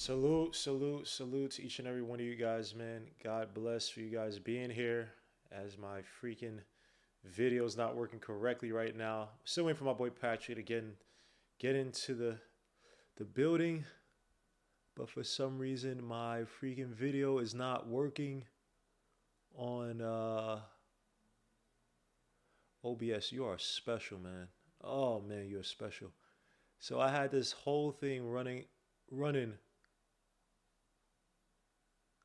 Salute, salute, salute to each and every one of you guys, man. God bless for you guys being here. As my freaking video's not working correctly right now. Still waiting for my boy Patrick to get into the building. But for some reason my freaking video is not working on OBS. You are special, man. Oh man, you're special. So I had this whole thing running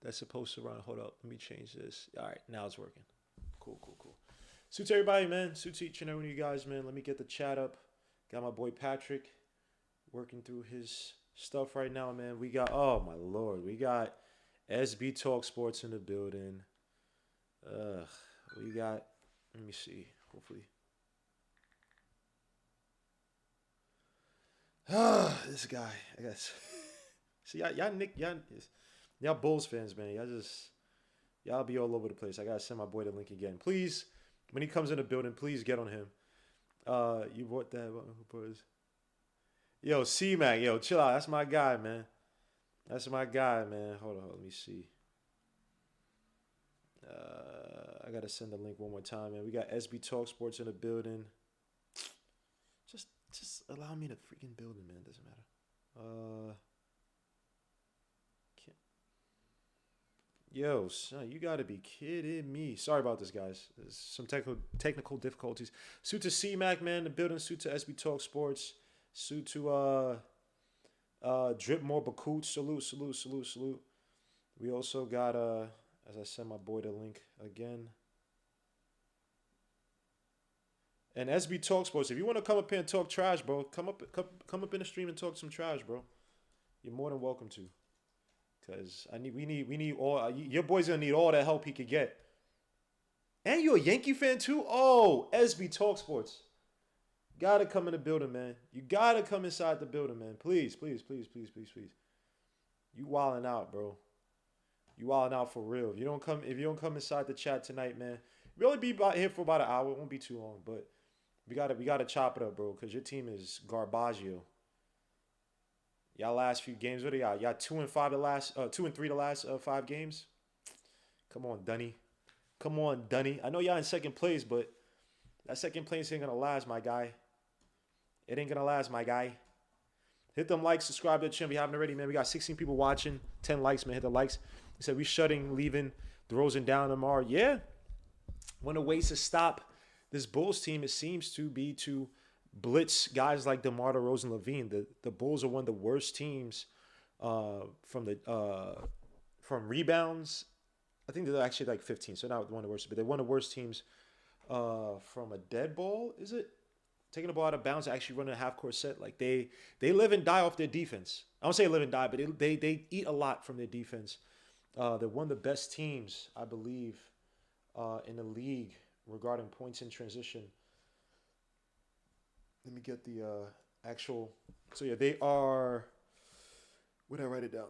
that's supposed to run. Hold up, let me change this. All right, now it's working. Cool, cool, cool. Suit to everybody, man. Suit to each and every one of you guys, man. Let me get the chat up. Got my boy Patrick working through his stuff right now, man. We got, oh my lord, we got SB Talk Sports in the building. We got, let me see, hopefully. This guy, I guess. See, y'all Bulls fans, man. Y'all be all over the place. I gotta send my boy the link again. Please, when he comes in the building, please get on him. You bought that? Yo, C-Mac, yo, chill out. That's my guy, man. That's my guy, man. Hold on, let me see. I gotta send the link one more time, man. We got SB Talk Sports in the building. Just allow me to freaking build it, man. Doesn't matter. Yo, son, you gotta be kidding me. Sorry about this, guys. There's some technical difficulties. Suit to C-Mac, man. The building. Suit to SB Talk Sports. Suit to Drip More Bakut. Salute, salute, salute, salute. We also got as I send my boy the link again. And SB Talk Sports. If you want to come up here and talk trash, bro, come up in the stream and talk some trash, bro. You're more than welcome to. Cause we need all your boy's gonna need all the help he could get. And you a Yankee fan too? Oh, SB Talk Sports. Gotta come in the building, man. You gotta come inside the building, man. Please, please, please, please, please, please. You wilding out, bro. You wilding out for real. If you don't come inside the chat tonight, man. We'll only be here for about an hour. It won't be too long, but we gotta chop it up, bro. Cause your team is garbaggio. Y'all last few games, what are y'all? Y'all 2-5 the last, 2-3 the last 5 games. Come on, Dunny. Come on, Dunny. I know y'all in second place, but that second place ain't gonna last, my guy. It ain't gonna last, my guy. Hit them likes, subscribe to the channel if you haven't already, man. We got 16 people watching, 10 likes, man. Hit the likes. He said we leaving DeRozan down tomorrow. Yeah. One of the ways to stop this Bulls team, it seems to be to blitz guys like DeMar, DeRozan, Lavine. The Bulls are one of the worst teams from rebounds. I think they're actually like 15, so not one of the worst, but they're one of the worst teams from a dead ball. Is it taking the ball out of bounds? Actually running a half court set. Like they live and die off their defense. I don't say live and die, but they eat a lot from their defense. They're one of the best teams, I believe, in the league regarding points in transition. Let me get the actual. So yeah, they are. Where did I write it down?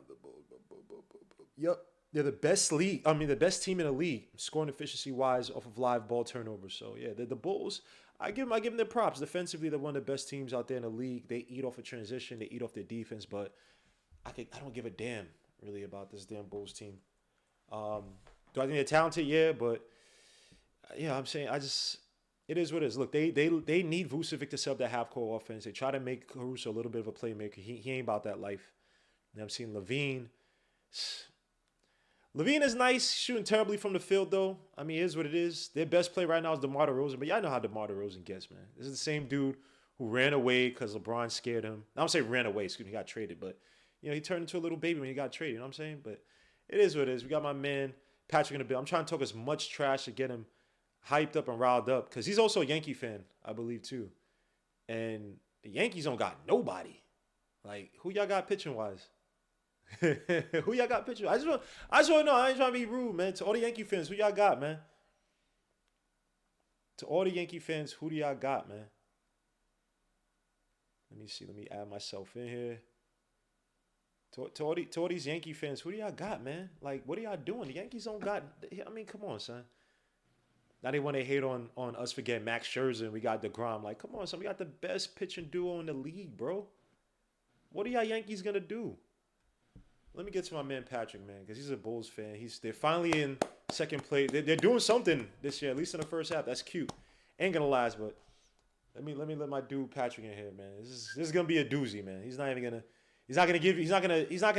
Yep, they're the best league. I mean, the best team in the league, scoring efficiency wise, off of live ball turnovers. So yeah, the Bulls. I give them their props. Defensively, they're one of the best teams out there in the league. They eat off of transition. They eat off their defense. But I don't give a damn really about this damn Bulls team. Do I think they're talented? Yeah, but yeah, I'm saying it is what it is. Look, they need Vucevic to sub that half-court offense. They try to make Caruso a little bit of a playmaker. He ain't about that life. And I'm seeing Lavine. Lavine is nice, shooting terribly from the field, though. I mean, it is what it is. Their best play right now is DeMar DeRozan, but y'all know how DeMar DeRozan gets, man. This is the same dude who ran away because LeBron scared him. I don't say ran away, excuse me, he got traded, but, you know, he turned into a little baby when he got traded, you know what I'm saying? But it is what it is. We got my man Patrick in the bill. I'm trying to talk as much trash to get him hyped up and riled up because he's also a Yankee fan, I believe, too. And the Yankees don't got nobody. Like, who y'all got pitching wise? Who y'all got pitching? I just want to know. I ain't trying to be rude, man. To all the Yankee fans, who y'all got, man? To all the Yankee fans, who do y'all got, man? Let me see. Let me add myself in here. To all these Yankee fans, who do y'all got, man? Like, what are y'all doing? The Yankees don't got. I mean, come on, son. Now they want to hate on us for getting Max Scherzer and we got DeGrom. Like, come on, son. We got the best pitching duo in the league, bro. What are y'all Yankees going to do? let me get to my man Patrick, man, because he's a Bulls fan. They're finally in second place. They're doing something this year, at least in the first half. That's cute. Ain't gonna last, but let me let my dude Patrick in here, man. This is gonna be a doozy, man. He's not gonna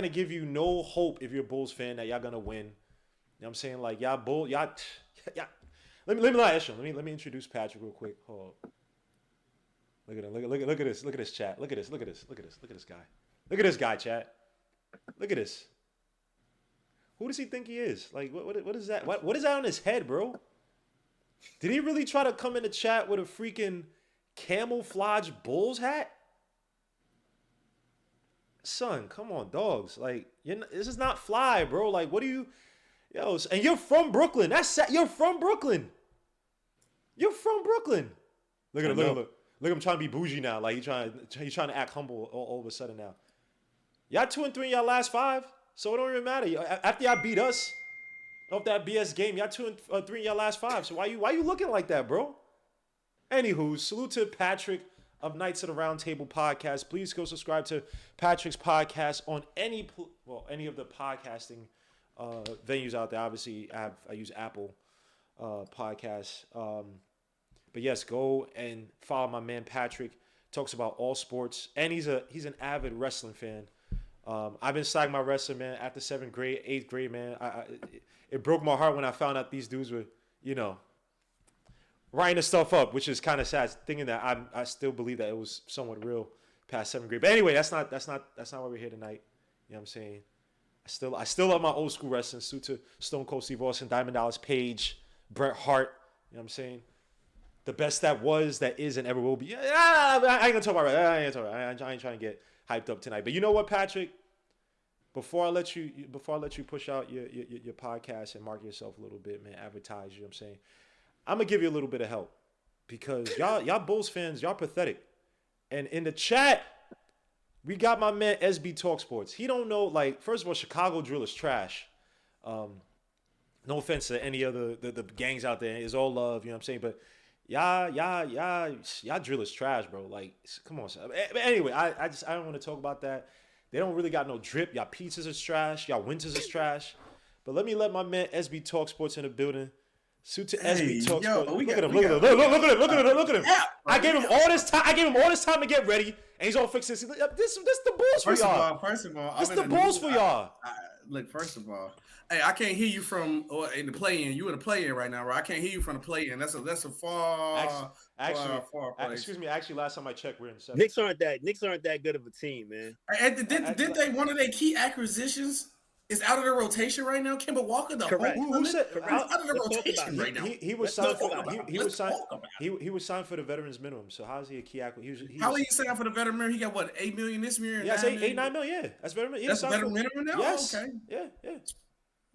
give you no hope if you're a Bulls fan that y'all gonna win. You know what I'm saying? Like y'all. Let me not issue. Let me introduce Patrick real quick. Hold on. Look at him. Look at this. Look at this chat. Look at this guy. Look at this guy, chat. Look at this. Who does he think he is? Like, what is that? What is that on his head, bro? Did he really try to come in the chat with a freaking camouflage Bulls hat? Son, come on, dogs. Like, this is not fly, bro. Like, what do you... Yo, and you're from Brooklyn. You're from Brooklyn. You're from Brooklyn. Look at him, look at him trying to be bougie now. Like, he's trying to act humble all of a sudden now. Y'all 2-3 in y'all last 5, so it don't even matter. After y'all beat us off that BS game, y'all 2-3 in y'all last 5. So why you looking like that, bro? Anywho, salute to Patrick of Knights of the Round Table podcast. Please go subscribe to Patrick's podcast on any of the podcasting venues out there. Obviously, I use Apple podcasts. But yes, go and follow my man Patrick. Talks about all sports, and he's an avid wrestling fan. I've been slagging my wrestling, man, after 7th grade, 8th grade, man. It broke my heart when I found out these dudes were, writing the stuff up, which is kind of sad, thinking that I still believe that it was somewhat real past 7th grade. But anyway, that's not why we're here tonight. You know what I'm saying? I still love my old school wrestling. Suit to Stone Cold Steve Austin, Diamond Dallas Page, Bret Hart. You know what I'm saying? The best that was, that is, and ever will be. I ain't gonna talk about it. I ain't trying to get hyped up tonight. But you know what, Patrick? Before I let you push out your podcast and market yourself a little bit, man, advertise. You know what I'm saying? I'm gonna give you a little bit of help because y'all Bulls fans, y'all pathetic. And in the chat, we got my man SB Talk Sports. He don't know, like, first of all, Chicago drill is trash. No offense to any other the gangs out there. It's all love, you know what I'm saying? But y'all drill is trash, bro. Like, come on, son. But anyway, I don't want to talk about that. They don't really got no drip. Y'all pizzas is trash. Y'all winters is trash. But let my man SB Talk Sports in the building. Suit to SB Talk Sports. Look at him. Look at him. I gave him all this time. I gave him all this time to get ready, and he's all fixing this. This the Bulls for y'all. First of all, this the Bulls for y'all. Look, first of all, hey, I can't hear you from in the play-in. You in the play-in right now, right? I can't hear you from the play-in. That's a far place. Excuse me. Actually, last time I checked, we're in the 7th. Knicks aren't that good of a team, man. Did they one of their key acquisitions is out of the rotation right now? Kemba Walker, who said out of the rotation right now? He was signed for the veterans minimum. So how is he a key acquisition? How are you signed for the veteran minimum? He got what, $8 million this year? Yeah, $8, $9 million. Yeah, that's veteran. That's veteran minimum now. Yes. Okay. Yeah.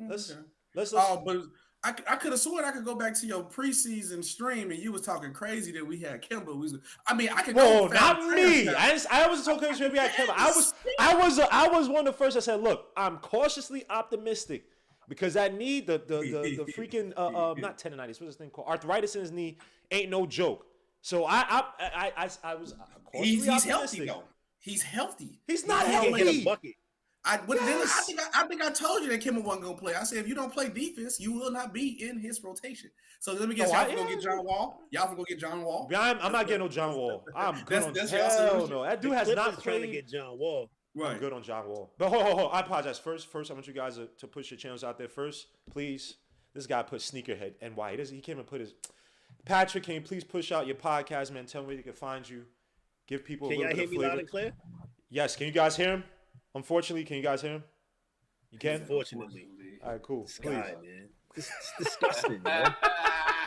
Let's. But I could have sworn I could go back to your preseason stream and you was talking crazy that we had Kemba. I could go. No, not me. I wasn't talking crazy. We had Kemba. I was one of the first that said, look, I'm cautiously optimistic because that knee, the freaking not tendonitis, what's this thing called? Arthritis in his knee ain't no joke. So I was cautiously optimistic. Healthy though. He's healthy. He's not healthy. I think I told you that Kemba wasn't gonna play. I said if you don't play defense, you will not be in his rotation. So let me get y'all go get John Wall. Y'all can go get John Wall. I'm not getting no John Wall. I'm good on hell no. That dude has not trying to get John Wall. Right. I'm good on John Wall. But hold. I apologize. First, I want you guys to push your channels out there first, please. This guy put Sneakerhead NY. He came and put his Patrick. Can you please push out your podcast, man? Tell me where they can find you. Give people a little bit of flavor. Can y'all hear me loud and clear? Yes. Can you guys hear him? Unfortunately, can you guys hear him? You can? Unfortunately. All right, cool. This guy, man. It's disgusting, man.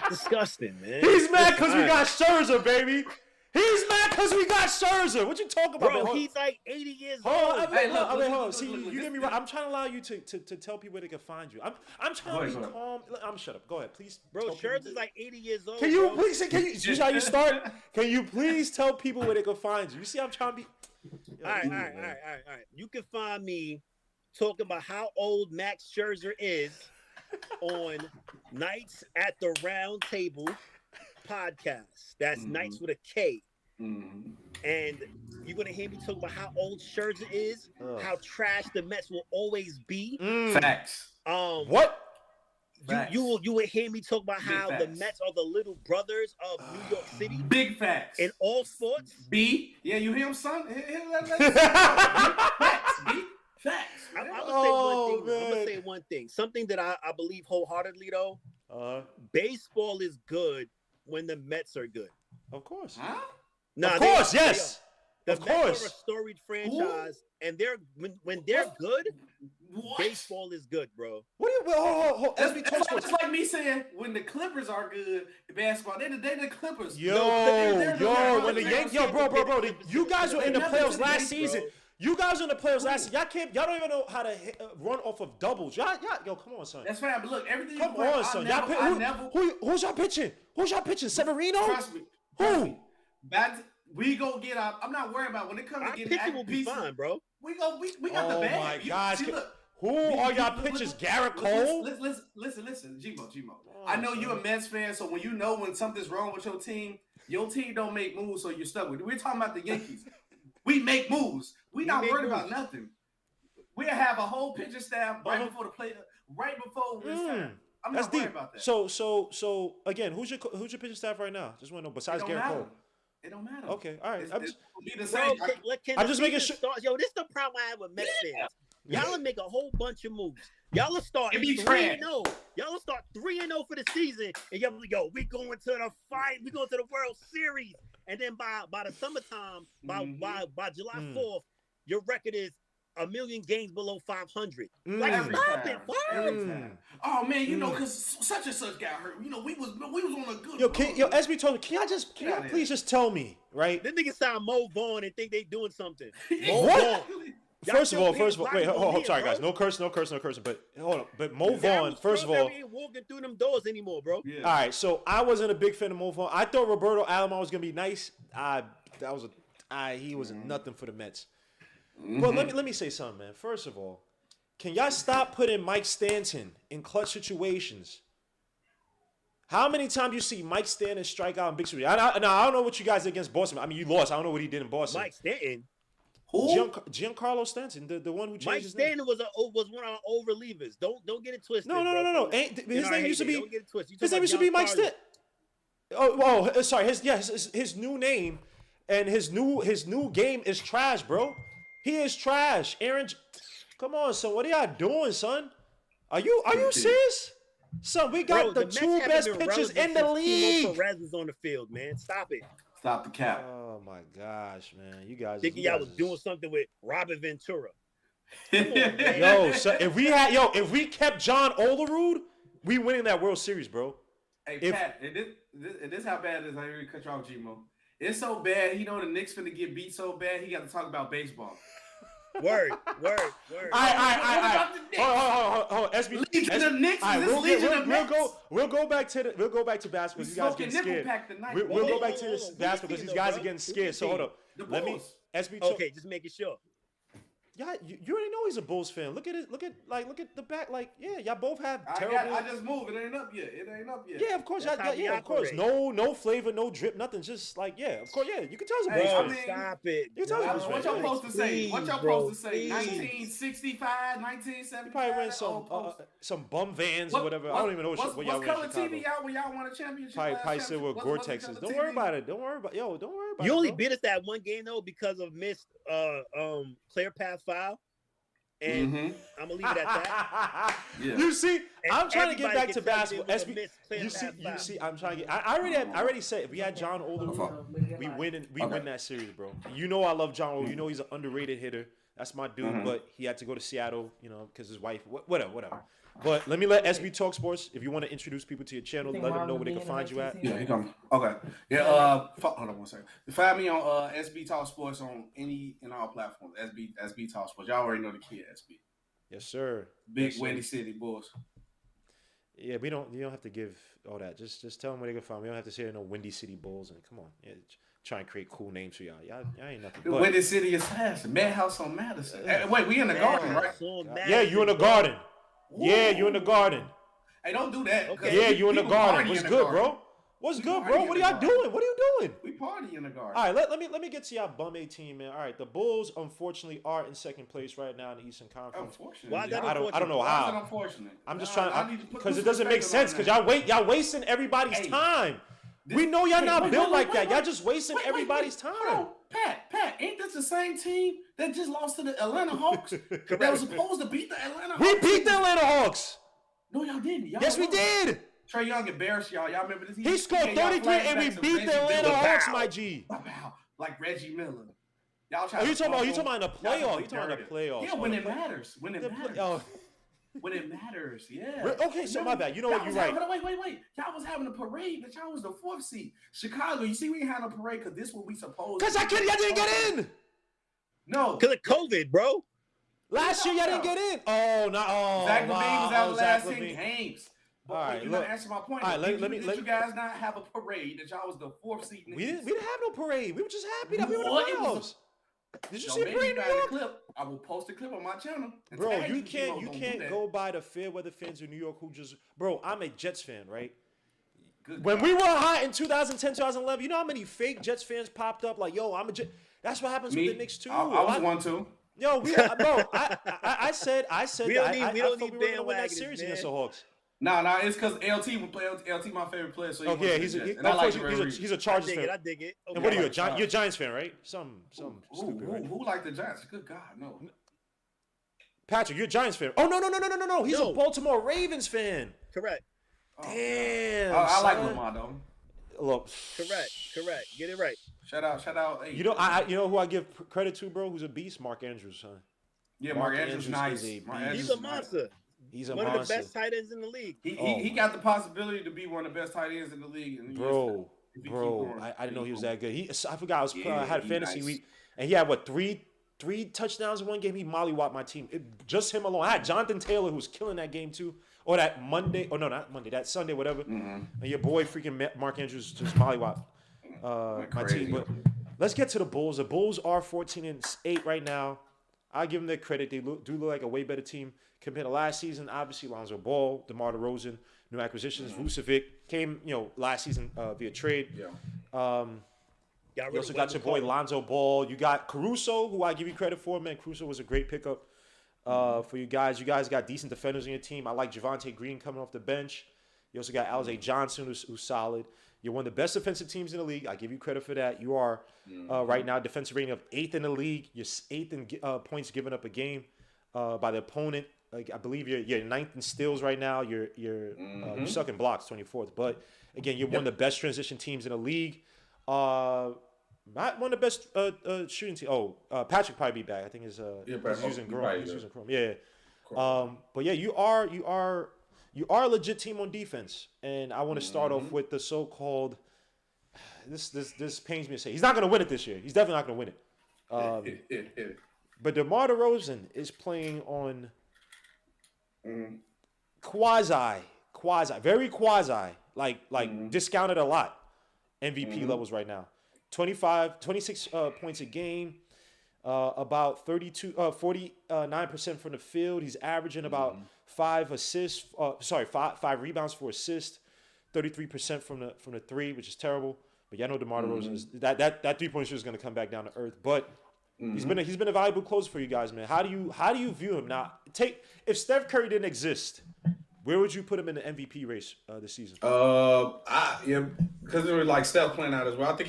Disgusting, man. He's mad because we got Scherzer, baby. He's mad because we got Scherzer. What you talking about, bro? He's like 80 years old. Hold on. See, you get me right. I'm trying to allow you to tell people where they can find you. I'm trying to be calm. I'm shut up. Go ahead, please. Bro, Scherzer's like 80 years old. Can you please? You see how you start? Can you please tell people where they can find you? You see, I'm trying to be. All right. You can find me talking about how old Max Scherzer is on Knights at the Round Table podcast. That's Knights with a K. And And you're gonna hear me talk about how old Scherzer is, how trash the Mets will always be. Facts. What? You will hear me talk about how the Mets are the little brothers of New York City. Big facts. In all sports. B. Yeah, you hear him, son? Facts, B. Facts. I'm gonna say one thing. Something that I believe wholeheartedly though. Baseball is good when the Mets are good. Of course. Huh? Nah, of course, yes. The Mets are a storied franchise, and they're when they're good, baseball is good, bro. What do you? That's just like me saying when the Clippers are good basketball, they the Clippers. When the Yankees, bro, you guys were in the playoffs last season. You guys were in the playoffs last season. Y'all don't even know how to run off of doubles. Y'all, come on, son. That's fine, but look, everything. Come on, son. Who's y'all pitching? Who's y'all pitching? Severino? Trust me. Who? We go get our. I'm not worriing about when it comes to getting pitching will be fine, bro. We got the bag. Oh my gosh. Who are y'all pitchers? Garrett Cole? Listen, Gmo. I know you're a Mets fan, so when something's wrong with your team don't make moves, so you're stuck with it. We're talking about the Yankees. We make moves. We not worried about nothing. We have a whole pitcher staff right before the play, right before this time. I'm not worried about that. So again, who's your pitching staff right now? Just want to know. Besides Garrett Cole, it don't matter. Okay, all right. I'm just making sure. Yo, this is the problem I have with Mets fans. Y'all will make a whole bunch of moves. Y'all will start 3-0. Y'all will start 3-0 for the season, and y'all will go. We going to the fight. We going to the World Series, and then by the summertime, by July 4th, your record is 1 million games below 500. Like, stop it, Oh man, because such and such got hurt. We was on a good. Yo, SB told me, can y'all please just tell me, right? This nigga sound Mo Vaughn and think they doing something. What? First of all, wait, hold sorry guys, no cursing, but hold on. But Mo Vaughn, first of all, ain't walking through them doors anymore, bro. Yeah. All right, so I wasn't a big fan of Mo Vaughn. I thought Roberto Alomar was gonna be nice. He was nothing for the Mets. But let me say something, man. First of all, can y'all stop putting Mike Stanton in clutch situations? How many times you see Mike Stanton strike out in big series? I don't know what you guys did against Boston. I mean, you lost. I don't know what he did in Boston. Mike Stanton. Who? Giancarlo Stanton, the one who changed Mike his name. Stanton was one of our old relievers. Don't get it twisted. No. His name used to be. His name used to be Mike Stanton. Oh, sorry. His new name and his new game is trash, bro. He is trash. Aaron, come on, son. What are y'all doing, son? Are you serious? Son, we got the two best pitchers in the league. Perez is on the field, man. Stop it. Stop the cap. Oh my gosh, man. You guys thinking y'all was doing something with Robert Ventura. On, so if we kept John Olerud, we winning that World Series, bro. Hey, Pat, this how bad it is. I really cut you off, Gmo. It's so bad. The Knicks finna get beat so bad. He got to talk about baseball. Word. All right. Hold on. SB. Legion of Knicks. We'll go back to basketball. You guys getting scared. We'll go back to this basketball because these guys are getting scared. So hold up. Let me SB. Okay, just making sure. Yeah, you already know he's a Bulls fan. Look at the back. Like, yeah, y'all both have terrible. I just moved. It ain't up yet. Yeah, of course. Of course. No flavor, no drip, nothing. Just like, yeah, of course. Yeah, you can tell he's a Bulls fan. Stop it. You can tell he's a Bulls fan. What y'all supposed to say? 1965, 1975. He probably ran some bum vans or whatever. I don't even know what y'all ran. What color TV out when y'all won a championship? Probably said what Gore-Texes. Don't worry about it. Don't worry about it. You only beat us that one game though because of missed clear path foul. And I'm gonna leave it at that. You see, I'm trying to get back to basketball. You see, I'm trying to get. I already said if we had John Olerud, we win that series, bro. You know I love John Olerud. You know he's an underrated hitter. That's my dude. But he had to go to Seattle, because his wife. Whatever. But let me let SB Talk Sports. If you want to introduce people to your channel, let them know where they can find you at. Yeah, he coming. Okay. Yeah. Hold on one second. Find me on SB Talk Sports on any and all platforms. SB Talk Sports. Y'all already know the kid, SB. Yes, sir. Big Windy City Bulls. Yeah, you don't have to give all that. Just tell them where they can find me. We don't have to say no Windy City Bulls. And come on, try and create cool names for y'all. Y'all ain't nothing. But Windy City is fast. Madhouse on Madison. Wait, we in the garden, right? Yeah, you in the garden. Ooh. Yeah, you in the garden. Hey, don't do that. Okay. Yeah, you in the garden. What's good, bro? What's good, bro? What are y'all doing? What are you doing? We party in the garden. All right, let me get to y'all bum 18, man. All right, the Bulls unfortunately are in second place right now in the Eastern Conference. Unfortunately. Why is that I don't know how. Why is that unfortunate? I'm just trying because it doesn't make sense because y'all wasting everybody's time. We know y'all not built like that. Y'all just wasting everybody's time. Bro, Pat, ain't this the same team that just lost to the Atlanta Hawks? That was supposed to beat the Atlanta Hawks. We beat the Atlanta Hawks. No, y'all didn't. Yes, we did. Trae Young embarrassed y'all. Y'all remember this? He scored 33 and we beat the Atlanta Hawks, my G. Like Reggie Miller. Y'all trying you talking about in the playoffs? You talking about the playoffs? Yeah, when it matters. When it matters. When it matters, yeah. Okay, so my bad. You know what? You're right. Wait. Y'all was having a parade, but y'all was the 4th seed. Chicago, you see, we ain't had a parade because this what we supposed. Because y'all didn't get in. No, because of COVID, bro. Last year y'all didn't get in. Zach Lavine was out the last 10 games. All right, you gotta answer my point. All right, let you guys not have a parade that y'all was the 4th seed? We didn't have no parade. We were just happy that we were in the playoffs. Did you see a parade in New York? Clip. I will post a clip on my channel. Bro, you can't go by the fair weather fans in New York who just I'm a Jets fan, right? When we were hot in 2010, 2011, you know how many fake Jets fans popped up like, yo, I'm a Jet. That's what happens with the Knicks too. I was one too. Yo, I said we don't need we were gonna win that bandwagons, series man. against the Hawks. No, it's because LT would play. LT my favorite player, so he's a Chargers fan. I dig it. Okay. And what are you? You're a Giants fan, right? Some stupid, right? Who like the Giants? Good God, no. Patrick, you're a Giants fan. Oh no. He's a Baltimore Ravens fan. Correct. Damn. I like Lamar though. Look. Correct. Get it right. Shout out. Hey, you know who I give credit to, bro? Who's a beast? Mark Andrews, son. Yeah, Mark Andrews nice. He's a monster. He's one of the best tight ends in the league. He got the possibility to be one of the best tight ends in the league. And bro, I didn't know he was that good. I forgot. I had a fantasy week, and he had three touchdowns in one game. He mollywopped my team. Just him alone. I had Jonathan Taylor, who was killing that game too. Or that Monday. Oh no, not Monday. That Sunday, whatever. Mm-hmm. And your boy freaking Mark Andrews just mollywopped my team. But let's get to the Bulls. The Bulls are 14-8 right now. I give them their credit. They do look like a way better team compared to last season. Obviously, Lonzo Ball, DeMar DeRozan, new acquisitions. Vucevic came, last season via trade. Yeah. You also got your boy Lonzo Ball. You got Caruso, who I give you credit for, man. Caruso was a great pickup for you guys. You guys got decent defenders on your team. I like Javonte Green coming off the bench. You also got Alize Johnson, who's solid. You're one of the best defensive teams in the league. I give you credit for that. You are right now defensive rating of 8th in the league. You're 8th in points given up a game by the opponent. Like, I believe you're 9th in steals right now. You're you suck in blocks, 24th. But again, you're one of the best transition teams in the league. Not one of the best shooting teams. Patrick probably be back. I think he's using Chrome. He's using Chrome. Yeah. But yeah, you are a legit team on defense, and I want to start off with the so-called. This pains me to say he's not going to win it this year. He's definitely not going to win it. But DeMar DeRozan is playing on very quasi, like discounted a lot, MVP levels right now. 26 points a game, about 49% from the field. He's averaging about 5 rebounds for assist, 33% from the three, which is terrible. But y'all know DeMar DeRozan is that 3-point shooter is going to come back down to earth. But he's been a valuable closer for you guys, man. How do you view him now? If Steph Curry didn't exist, where would you put him in the MVP race this season? Because they were like Steph playing out as well. I think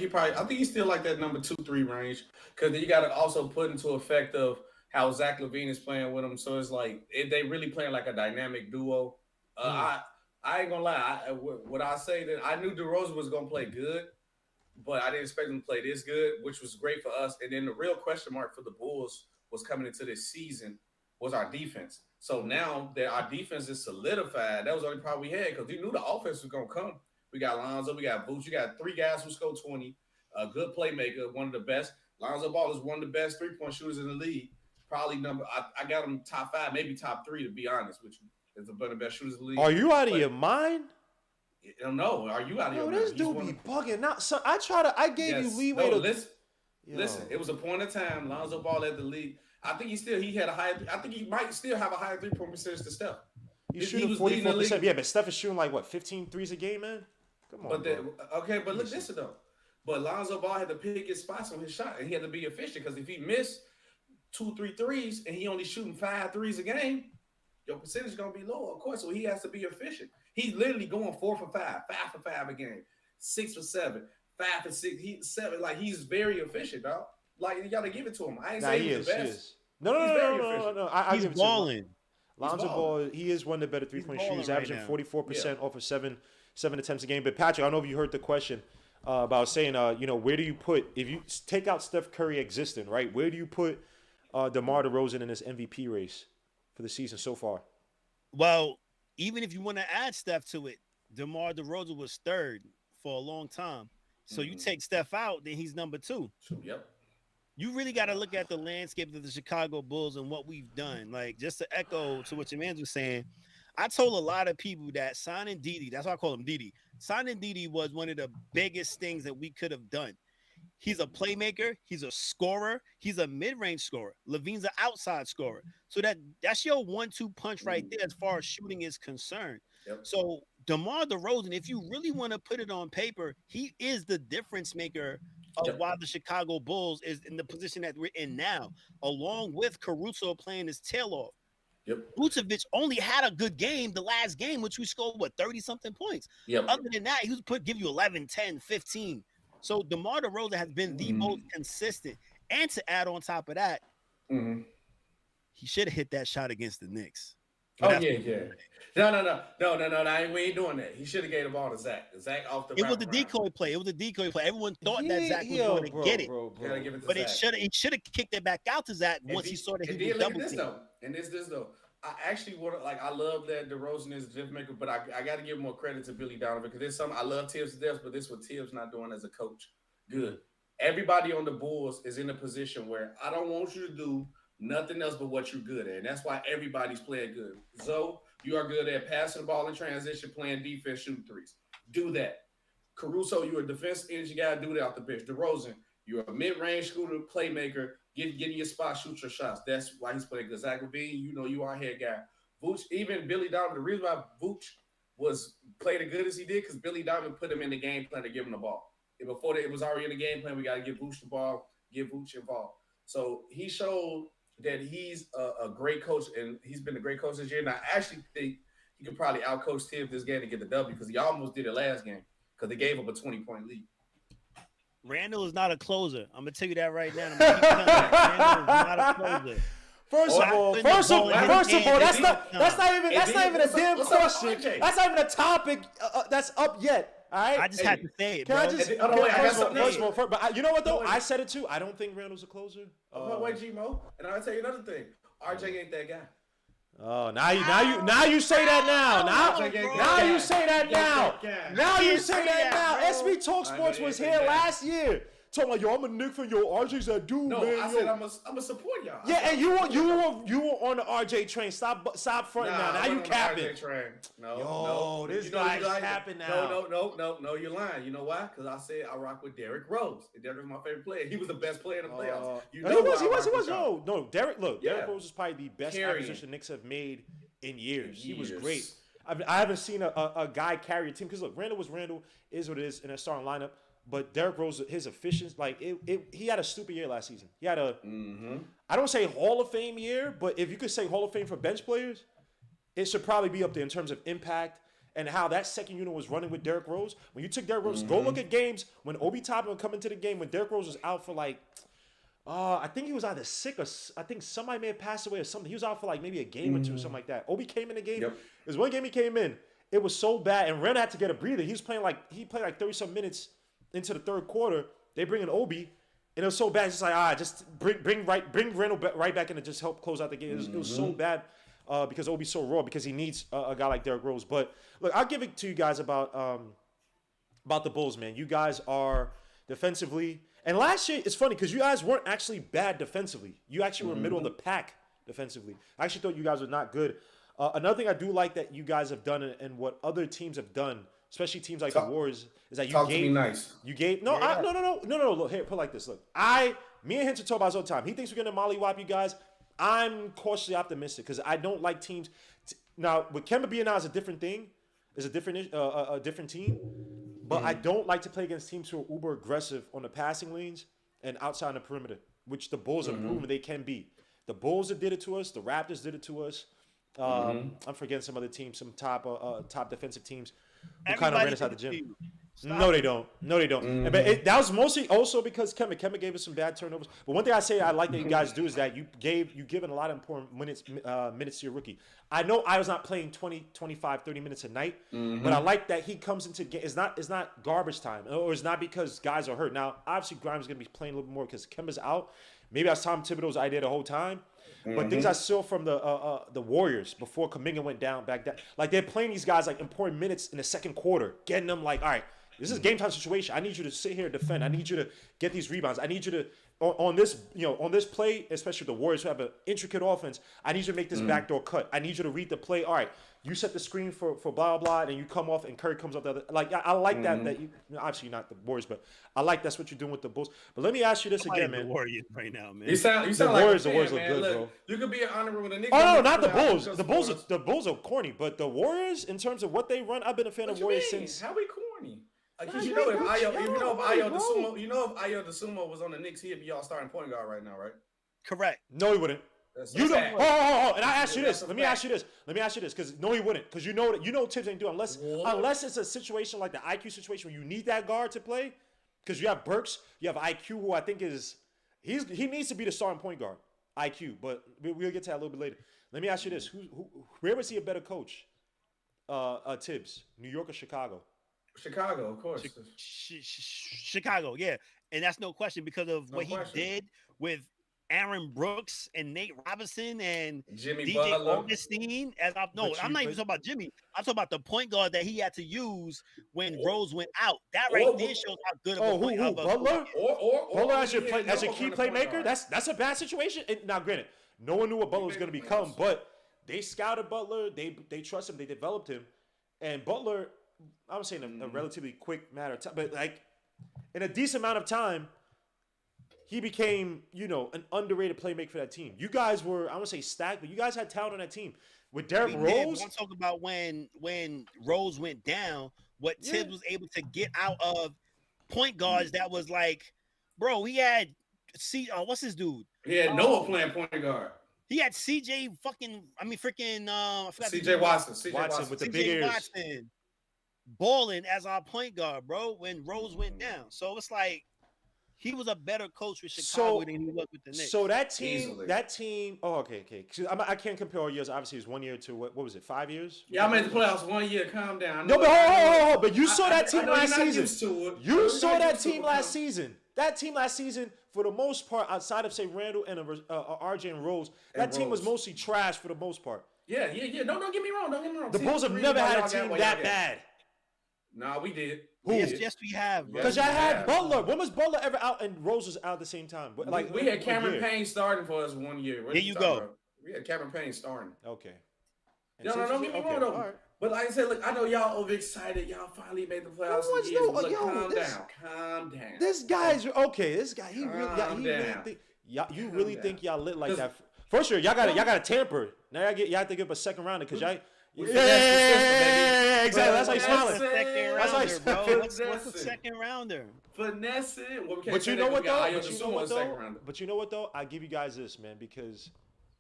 he's still like that number 2-3 range. Because then you got to also put into effect of how Zach Lavine is playing with him. So it's like they really playing like a dynamic duo. I ain't gonna lie. What I say that I knew DeRozan was gonna play good, but I didn't expect him to play this good, which was great for us. And then the real question mark for the Bulls was coming into this season was our defense. So now that our defense is solidified, that was the only problem we had because we knew the offense was going to come. We got Lonzo, we got Boots, you got 3 guys who scored 20, a good playmaker, one of the best. Lonzo Ball is one of the best 3-point shooters in the league. Probably I got him top 5, maybe top 3, to be honest with you. Is one of the best shooters in the league. Are you out of your mind? I don't know. Are you out of your mind? This dude be bugging. Now, so I gave you leeway to listen. It was a point of time. Lonzo Ball led the league. I think he might still have a higher 3-point percentage to Steph. He's shooting 44%. Yeah, but Steph is shooting like 15 threes a game, man. Come on, but look this though. But Lonzo Ball had to pick his spots on his shot, and he had to be efficient because if he missed 2-3 threes and he only shooting 5 threes a game, your percentage is gonna be low, of course. So he has to be efficient. He's literally going 4 for 5, 5 for 5 a game, 6 for 7, 5 for 6. He's 7. Like he's very efficient, dog. Like you gotta give it to him. I ain't saying he's the best. He is. No. He's balling. Lonzo Ball, he is one of the better 3-point shooters, averaging 44% off of seven attempts a game. But Patrick, I don't know if you heard the question about saying, where do you put, if you take out Steph Curry existing, right? Where do you put DeMar DeRozan in this MVP race for the season so far? Well, even if you want to add Steph to it, DeMar DeRozan was third for a long time. So you take Steph out, then he's number 2. Yep. You really got to look at the landscape of the Chicago Bulls and what we've done. Like, just to echo to what your man was saying, I told a lot of people that signing Didi, that's why I call him Didi, signing Didi was one of the biggest things that we could have done. He's a playmaker. He's a scorer. He's a mid-range scorer. Lavine's an outside scorer. So that's your 1-2 punch right there as far as shooting is concerned. Yep. So DeMar DeRozan, if you really want to put it on paper, he is the difference maker of why the Chicago Bulls is in the position that we're in now, along with Caruso playing his tail off. Yep. Vucevic only had a good game the last game, which we scored, 30-something points. Yep. Other than that, he was give you 11, 10, 15. So DeMar DeRozan has been the most consistent. And to add on top of that, he should have hit that shot against the Knicks. No. We ain't doing that. He should have gave the ball to Zach. Zach off the. It was a decoy play. Everyone thought that Zach was going to get it. But he should have kicked it back out to Zach once he saw that he was double teamed. And this though. I actually want to I love that DeRozan is a difference maker, but I got to give more credit to Billy Donovan because there's something I love Thibs to death, but this is what Thibs not doing as a coach. Good. Everybody on the Bulls is in a position where I don't want you to do nothing else but what you're good at, and that's why everybody's playing good. Zoe, you are good at passing the ball in transition, playing defense, shooting threes. Do that. Caruso, you're a defense energy guy. Do that off the bench. DeRozan, you're a mid-range shooter, playmaker. Get in your spot, shoot your shots. That's why he's playing good. Zach Lavine, you are a head guy. Vooch, even Billy Donovan, the reason why Vooch played as good as he did because Billy Donovan put him in the game plan to give him the ball. And before that, it was already in the game plan. We got to give Vooch the ball, give Vooch involved. So he showed that he's a great coach, and he's been a great coach this year. And I actually think he could probably outcoach Thibs this game to get the W because he almost did it last game because they gave up a 20-point lead. Randle is not a closer. I'm gonna tell you that right now. Randle is not a closer. First of all, that's not even a damn question. That's not even a topic that's up yet. All right. I just had to say it. First of all, but you know what though? I said it too. I don't think Randle's a closer. Wait, G-Mo, and I'll tell you another thing. RJ ain't that guy. Oh, now you say that now. Now you say that now. Now you say that now. SB Talk Sports was here last year. Talking like, yo, I'm a Knicks fan. Yo, RJ's that dude, man. No, I said I'm a support y'all. Yeah, and you were on the RJ train. Stop fronting now. Now you capping. No, this guy's capping now. No, you're lying. You know why? Because I said I rock with Derrick Rose. And Derrick was my favorite player. He was the best player in the playoffs. He was. No, Derrick Rose is probably the best acquisition Knicks have made in years. He was great. I haven't seen a guy carry a team because look, Randle is what it is in a starting lineup. But Derrick Rose, his efficiency, he had a stupid year last season. He had I don't say Hall of Fame year, but if you could say Hall of Fame for bench players, it should probably be up there in terms of impact and how that second unit was running with Derrick Rose. When you took Derrick Rose, go look at games when Obi Toppin would come into the game when Derrick Rose was out for I think he was either sick or I think somebody may have passed away or something. He was out for maybe a game or two or something like that. Obi came in the game. There's one game he came in. It was so bad, and Randle had to get a breather. He played 30-some minutes into the third quarter. They bring in Obi, and it was so bad. It's just bring Randle right back in to just help close out the game. It was so bad because Obi's so raw because he needs a guy like Derrick Rose. But look, I'll give it to you guys about the Bulls, man. You guys are defensively, and last year it's funny because you guys weren't actually bad defensively. You actually were middle of the pack defensively. I actually thought you guys were not good. Another thing I do like that you guys have done and what other teams have done, especially teams like the Warriors, is that you gave. Nice. You gave no. Look, here, put it like this. Look, me and Hinton talk about this all the time. He thinks we're gonna mollywop you guys. I'm cautiously optimistic because I don't like teams. Now, with Kemba being out is a different thing. It's a different team. But I don't like to play against teams who are uber aggressive on the passing lanes and outside the perimeter, which the Bulls have proven they can be. The Bulls did it to us. The Raptors did it to us. I'm forgetting some other teams, some top defensive teams who kind of ran us out the gym. No, they don't. But that was mostly also because Kemba gave us some bad turnovers. But one thing I like that you guys do is that you've given a lot of important minutes to your rookie. I know I was not playing 20, 25, 30 minutes a night, but I like that he comes into game. It's not garbage time, or it's not because guys are hurt. Now, obviously, Grimes is going to be playing a little bit more because Kemba's out. Maybe that's Tom Thibodeau's idea the whole time. But things I saw from the Warriors before Kuminga went back down, like they're playing these guys like important minutes in the second quarter, getting them like, all right, this is a game time situation. I need you to sit here and defend. I need you to get these rebounds. I need you to on this play, especially the Warriors who have an intricate offense. I need you to make this backdoor cut. I need you to read the play. All right, you set the screen for blah blah, and you come off, and Curry comes up the other. Like I like that you obviously not the Warriors, but I like that's what you're doing with the Bulls. But let me ask you this again, man. The Warriors right now, man. You sound the like Warriors. The Warriors look man. good, Look, bro. you could be an honorable with the Knicks. Oh no, not the Bulls. The Bulls are corny, but the Warriors, in terms of what they run, I've been a fan of Warriors since. How we corny? Like, if Ayo DeSumo was on the Knicks, he'd be y'all starting point guard right now, right? Correct. No, he wouldn't. You don't. Oh, and I ask you this. Let me ask you this, because no, he wouldn't. Because you know Thibs ain't doing unless it's a situation like the IQ situation where you need that guard to play. Because you have Burks, you have IQ, who I think he needs to be the starting point guard. IQ, but we'll get to that a little bit later. Let me ask you this: where was he a better coach? Thibs, New York or Chicago? Chicago, of course. Chicago, yeah, and that's no question because of what he did with Aaron Brooks and Nate Robinson and Jimmy DJ Butler. Augustine. I'm not even talking about Jimmy. I'm talking about the point guard that he had to use when Rose went out. That there shows how good of a point guard. Butler? Butler as your key playmaker? That's a bad situation. Now, granted, no one knew what Butler was going to become, but they scouted Butler. They trust him. They developed him. And Butler, I'm saying a relatively quick matter of time, but like in a decent amount of time, he became, an underrated playmaker for that team. You guys were, I won't say stacked, but you guys had talent on that team. With Derrick Rose. I'm talking about when Rose went down, what Thibs was able to get out of point guards that was like, bro, he had what's his dude? He had Noah playing point guard. He had CJ I forgot CJ Watson. With the big ears. Watson balling as our point guard, bro, when Rose went down. So it's like he was a better coach with Chicago than he was with the Knicks. So that team. Oh, okay. I can't compare all years. Obviously, it was 1 year to what was it? 5 years? Yeah, I made the playoffs 1 year. Calm down. No, but you saw that team last season. You saw that team last season. That team last season, for the most part, outside of say Randle and RJ and Rose, that team was mostly trash for the most part. Yeah. No, don't get me wrong. The Bulls have never had a team that bad. Nah, we did. Yes, we have. Because y'all had Butler. When was Butler ever out and Rose was out at the same time? Like we had Cameron Payne starting for us 1 year. There you go. We had Cameron Payne starting. Okay. No, don't get me wrong though. Right. But like I said, look, I know y'all overexcited. Y'all finally made the playoffs. Calm down. This guy's okay. This guy, he really think y'all lit like that. First year, y'all got to tamper. Now y'all have to give up a second rounder because y'all. Yeah, exactly. That's how you smiling. What's the second rounder? Finesse it. But you know what though? I give you guys this, man, because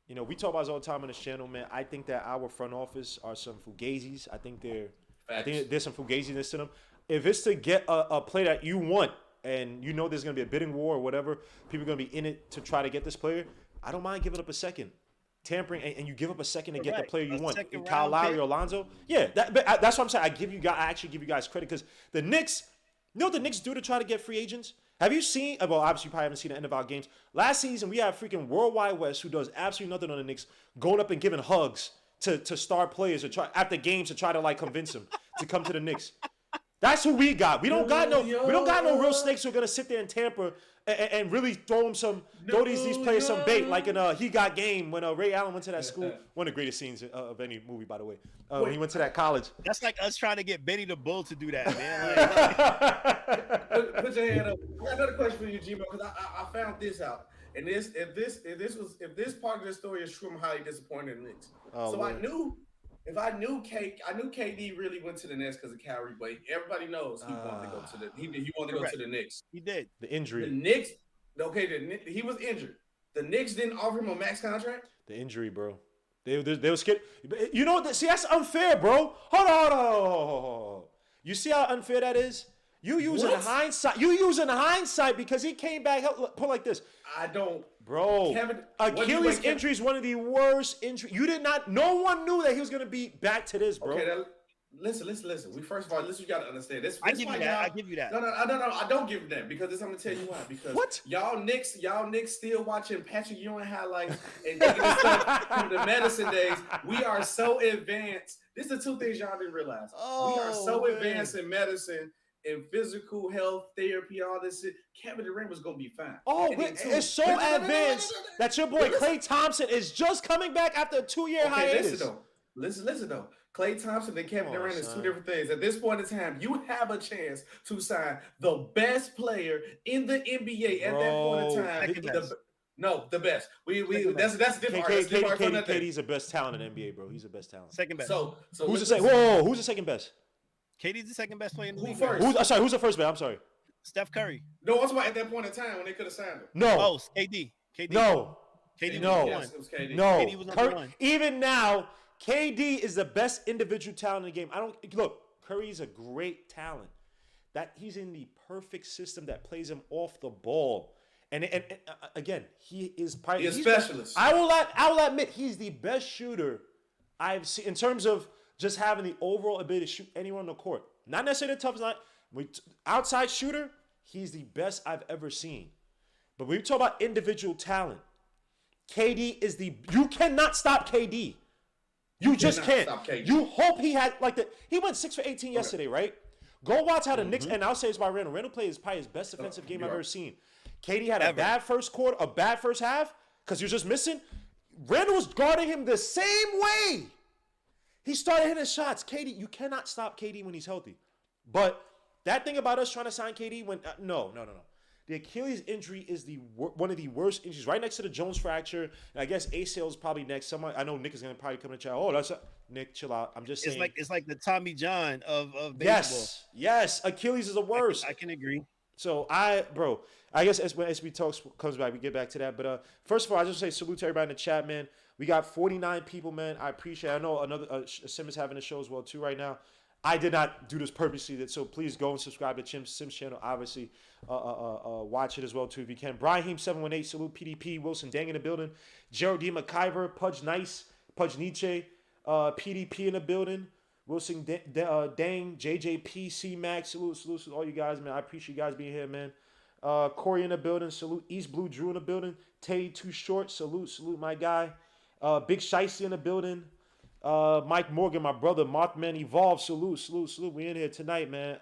we talk about this all the time on this channel, man. I think that our front office are some fugazis. I think there's some fugaziness to them. If it's to get a play that you want, and there's gonna be a bidding war or whatever, people are gonna be in it to try to get this player. I don't mind giving up a second. Tampering and you give up a second to get the player you want. Kyle Lowry or Alonzo. Yeah, that's what I'm saying. I actually give you guys credit because the Knicks, what the Knicks do to try to get free agents? Have you seen, well, obviously you probably haven't seen the end of our games. Last season, we have freaking Worldwide West who does absolutely nothing on the Knicks going up and giving hugs to star players or try after games to try to convince them to come to the Knicks. That's who we got. We don't got no real snakes who are gonna sit there and tamper and really throw these players some bait like in He Got Game when Ray Allen went to that school. One of the greatest scenes of any movie, by the way. When he went to that college. That's like us trying to get Benny the Bull to do that, man. Put your hand up. I got another question for you, G-Mo, because I found this out. And if this part of the story is true, I'm highly disappointed in the Knicks. I knew if I knew KD really went to the Nets because of Kyrie, but everybody knows he wanted to go to the he wanted to go to the Knicks. He did. The injury. The Knicks, he was injured. The Knicks didn't offer him a max contract. The injury, bro. They were scared. You know what? See, that's unfair, bro. Hold on. You see how unfair that is? You using hindsight because he came back. Put like this. I don't. Bro, Achilles injury is one of the worst injuries. No one knew that he was going to be back to this, bro. Okay, listen. We first of all, listen, you got to understand. I give you that. No, I don't give you that because I'm going to tell you why. Because what? Y'all Knicks still watching Patrick Ewing highlights and taking this stuff from the medicine days. We are so advanced. This is the two things y'all didn't realize. We are so advanced in medicine. In physical health, therapy, all this shit, Kevin Durant was gonna be fine. It's so advanced that your boy Klay Thompson is just coming back after a 2-year hiatus. Listen though. Klay Thompson and Kevin Durant is two different things. At this point in time, you have a chance to sign the best player in the NBA at that point in time. The best. That's different. KD's the best talent in the NBA, bro. He's the best talent. Second best. So who's the second? Whoa, who's the second best? KD's the second best player in the league. Who's the first best? I'm sorry. Steph Curry. No, what's about at that point in time when they could have signed him? No. Oh, KD. No. KD no. was yes, it was KD. No. KD was number one. Even now, KD is the best individual talent in the game. Curry's a great talent. That he's in the perfect system that plays him off the ball. And again, he is probably he's a specialist. I will admit he's the best shooter I've seen in terms of just having the overall ability to shoot anyone on the court. Not necessarily the toughest, outside shooter, he's the best I've ever seen. But when you talk about individual talent, KD is you cannot stop KD. You just can't. You hope he had he went 6 for 18 yesterday, right? Go watch how the Knicks, and I'll say it's by Randle. Randle played probably his best defensive game I've ever seen. KD had a bad first quarter, a bad first half, because you're just missing. Randle was guarding him the same way. He started hitting shots. KD, you cannot stop KD when he's healthy. But that thing about us trying to sign KD no. The Achilles injury is one of the worst injuries, right next to the Jones fracture. And I guess ACL is probably next. I know Nick is going to probably come in and chat. Oh, Nick, chill out. I'm just saying. It's like the Tommy John of baseball. Yes. Achilles is the worst. I can agree. So I guess as SB Talks comes back, we get back to that. But first of all, I just say salute to everybody in the chat, man. We got 49 people, man. I appreciate it. I know another Sim is having a show as well, too, right now. I did not do this purposely, so please go and subscribe to Sim's channel, obviously. Watch it as well, too, if you can. Brahim718, salute PDP. Wilson Dang in the building. Gerald D. McIver, Pudge Nice, Pudge Nietzsche, PDP in the building. Wilson Dang, JJP, C-Max, salute all you guys, man. I appreciate you guys being here, man. Corey in the building, salute. East Blue Drew in the building. Tay Too Short, salute my guy. Big Shicey in the building. Mike Morgan, my brother. Mothman Evolve, salute. We in here tonight, man.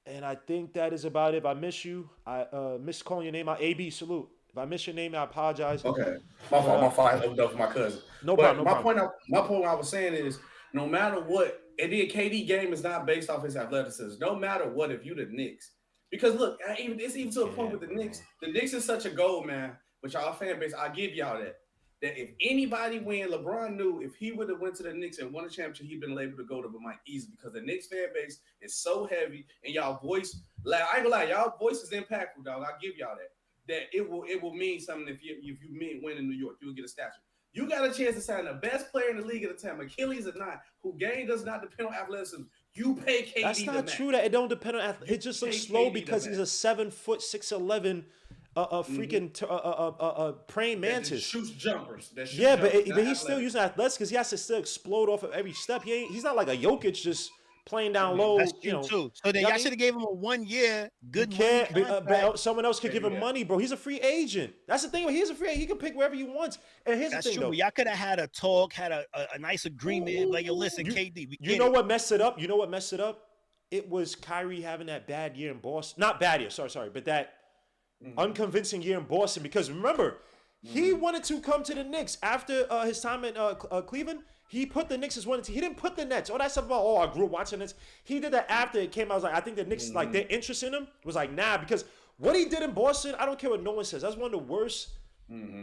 And I think that is about it. If I miss you, I miss calling your name out. AB, salute. If I miss your name, I apologize. Okay. My fault. I looked up for my cousin. No problem. My point I was saying is, no matter what, and the KD game is not based off his athleticism. No matter what, if you the Knicks. Because look, it's even to a point with the Knicks. The Knicks is such a goal, man. But y'all fan base, I give y'all that if anybody win, LeBron knew if he would have went to the Knicks and won a championship, he'd been able to go to the mic easily because the Knicks fan base is so heavy and y'all voice, I ain't gonna lie, y'all voice is impactful, dog. I give y'all that it will mean something if you win in New York, you'll get a statue. You got a chance to sign the best player in the league at the time, Achilles or not, who game does not depend on athleticism. You pay KD. That's not true. That it don't depend on athleticism. It just looks slow because he's a 7 foot 6'11" praying mantis. Shoots jumpers. But he's still using athletics because he has to still explode off of every step. He's not like a Jokic just playing down low. That's true too. So then y'all should have gave him a 1 year good money. But someone else could give him money, bro. He's a free agent. That's the thing. He's a free agent. He can pick wherever he wants. And here's the thing, though. Y'all could have had a talk, had a nice agreement. Like, yo, listen, KD. What messed it up? You know what messed it up? It was Kyrie having that bad year in Boston. Not bad year. Sorry. But that unconvincing year in Boston. Because remember, he wanted to come to the Knicks after his time in Cleveland. He put the Knicks as one team. He didn't put the Nets. All that stuff about, I grew up watching this. He did that after it came out. I was like, I think the Knicks, like, their interest in him was like, nah, because what he did in Boston, I don't care what no one says. That's one of the worst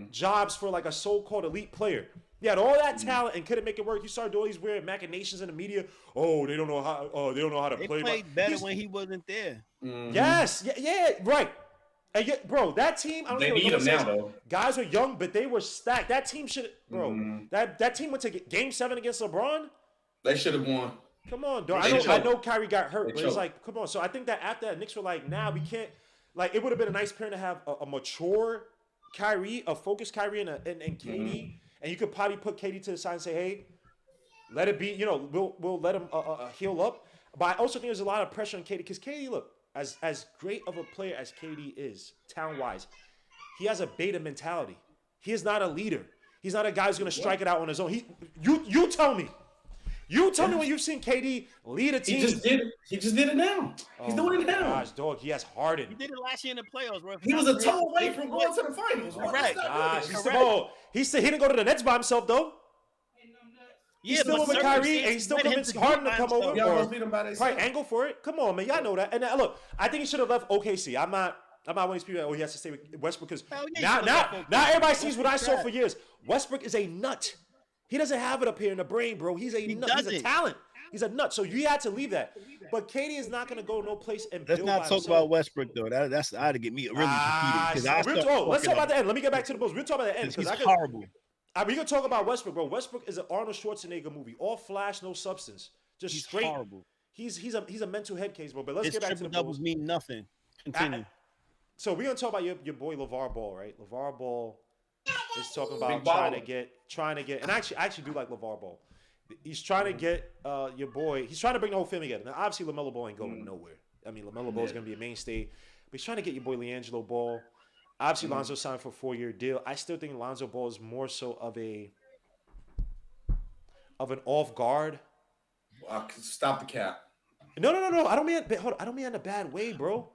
jobs for, like, a so-called elite player. He had all that talent and couldn't make it work. He started doing all these weird machinations in the media. Oh, they don't know how. Oh, they don't know how to play. They played better when he wasn't there. Yes, yeah, right. And yet, bro, that team. I don't they need him now, though. Guys were young, but they were stacked. That team should, bro. That team went to Game 7 against LeBron. They should have won. Come on, dog. I know Kyrie got hurt, but it's like, come on. So I think that after that, Knicks were like, nah, we can't. Like, it would have been a nice pairing to have a mature Kyrie, a focused Kyrie, and KD. And you could probably put KD to the side and say, hey, let it be. You know, we'll let him heal up. But I also think there's a lot of pressure on KD because KD, look, as great of a player as KD is, talent-wise, he has a beta mentality. He is not a leader. He's not a guy who's going to strike it out on his own. You tell me. You tell me when you've seen KD lead a team. He just did it now. He's doing it now. Gosh, dog, he has Harden. He did it last year in the playoffs, bro. He was a toe away from going to the finals. Correct. He didn't go to the Nets by himself, though. He's still with Kyrie, and he's still convinced Harden to come over. Probably angle for it. Come on, man. Y'all know that. And look, I think he should have left OKC. I'm not one of these people that, he has to stay with Westbrook because now everybody sees what I saw for years. Westbrook is a nut. He doesn't have it up here in the brain, bro. He's a nut. He's a talent. He's a nut. So you had to leave that. But KD is not going to go no place and build. Let's not talk about Westbrook though. That's I had to get me really defeated. Let's talk about the end. Let me get back to the Bulls. We'll talk about the end because he's horrible. We can talk about Westbrook, bro. Westbrook is an Arnold Schwarzenegger movie. All flash, no substance. Just straight. Horrible. He's a mental head case, bro. But let's get back to the Bulls. Doubles mean nothing. Continue. So we're gonna talk about your boy Lavar Ball, right? Lavar Ball is talking about trying to get, and I actually do like Lavar Ball. He's trying to get your boy. He's trying to bring the whole family together. Now, obviously, LaMelo Ball ain't going nowhere. I mean, LaMelo Ball is going to be a mainstay, but he's trying to get your boy LiAngelo Ball. Obviously, Lonzo signed for a 4-year deal. I still think Lonzo Ball is more so of an off guard. Stop the cap. No. I don't mean in a bad way, bro.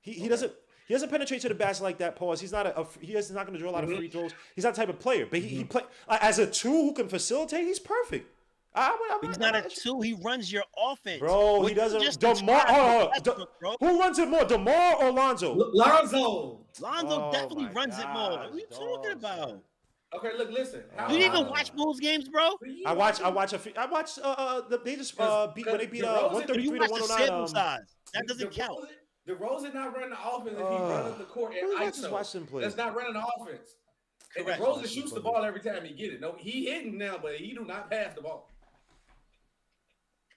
He doesn't penetrate to the basket like that. Pause. He's not going to draw a lot of free throws. He's that type of player. But he play as a 2 who can facilitate. He's perfect. He's not a 2. He runs your offense. Bro, he doesn't. DeMar. Who runs it more, DeMar or Lonzo? Lonzo definitely runs it more. What are you talking about? Okay, look, listen. You didn't even watch Bulls games, bro? I watch they just beat when they beat 133 to 109. That doesn't count. DeRozan not running the offense if he runs up the court and ISO. That's not running the offense. And DeRozan shoots the ball every time he get it. No, he hitting now, but he do not pass the ball.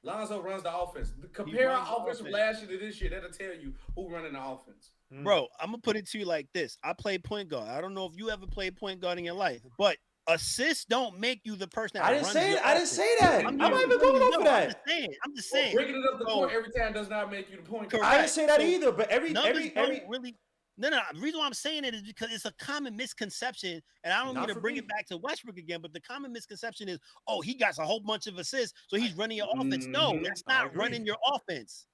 Lonzo runs the offense. Compare our offense from last year to this year. That'll tell you who running the offense. Bro, I'm going to put it to you like this. I played point guard. I don't know if you ever played point guard in your life, but assists don't make you the person that runs your offense. I didn't say that. I'm not even going over that. I'm just saying. Breaking it up the court every time does not make you the point guard. I didn't say that either, but every No. The reason why I'm saying it is because it's a common misconception, and I don't need to bring it back to Westbrook again, but the common misconception is, oh, he got a whole bunch of assists, so he's running your offense. No, that's not running your offense.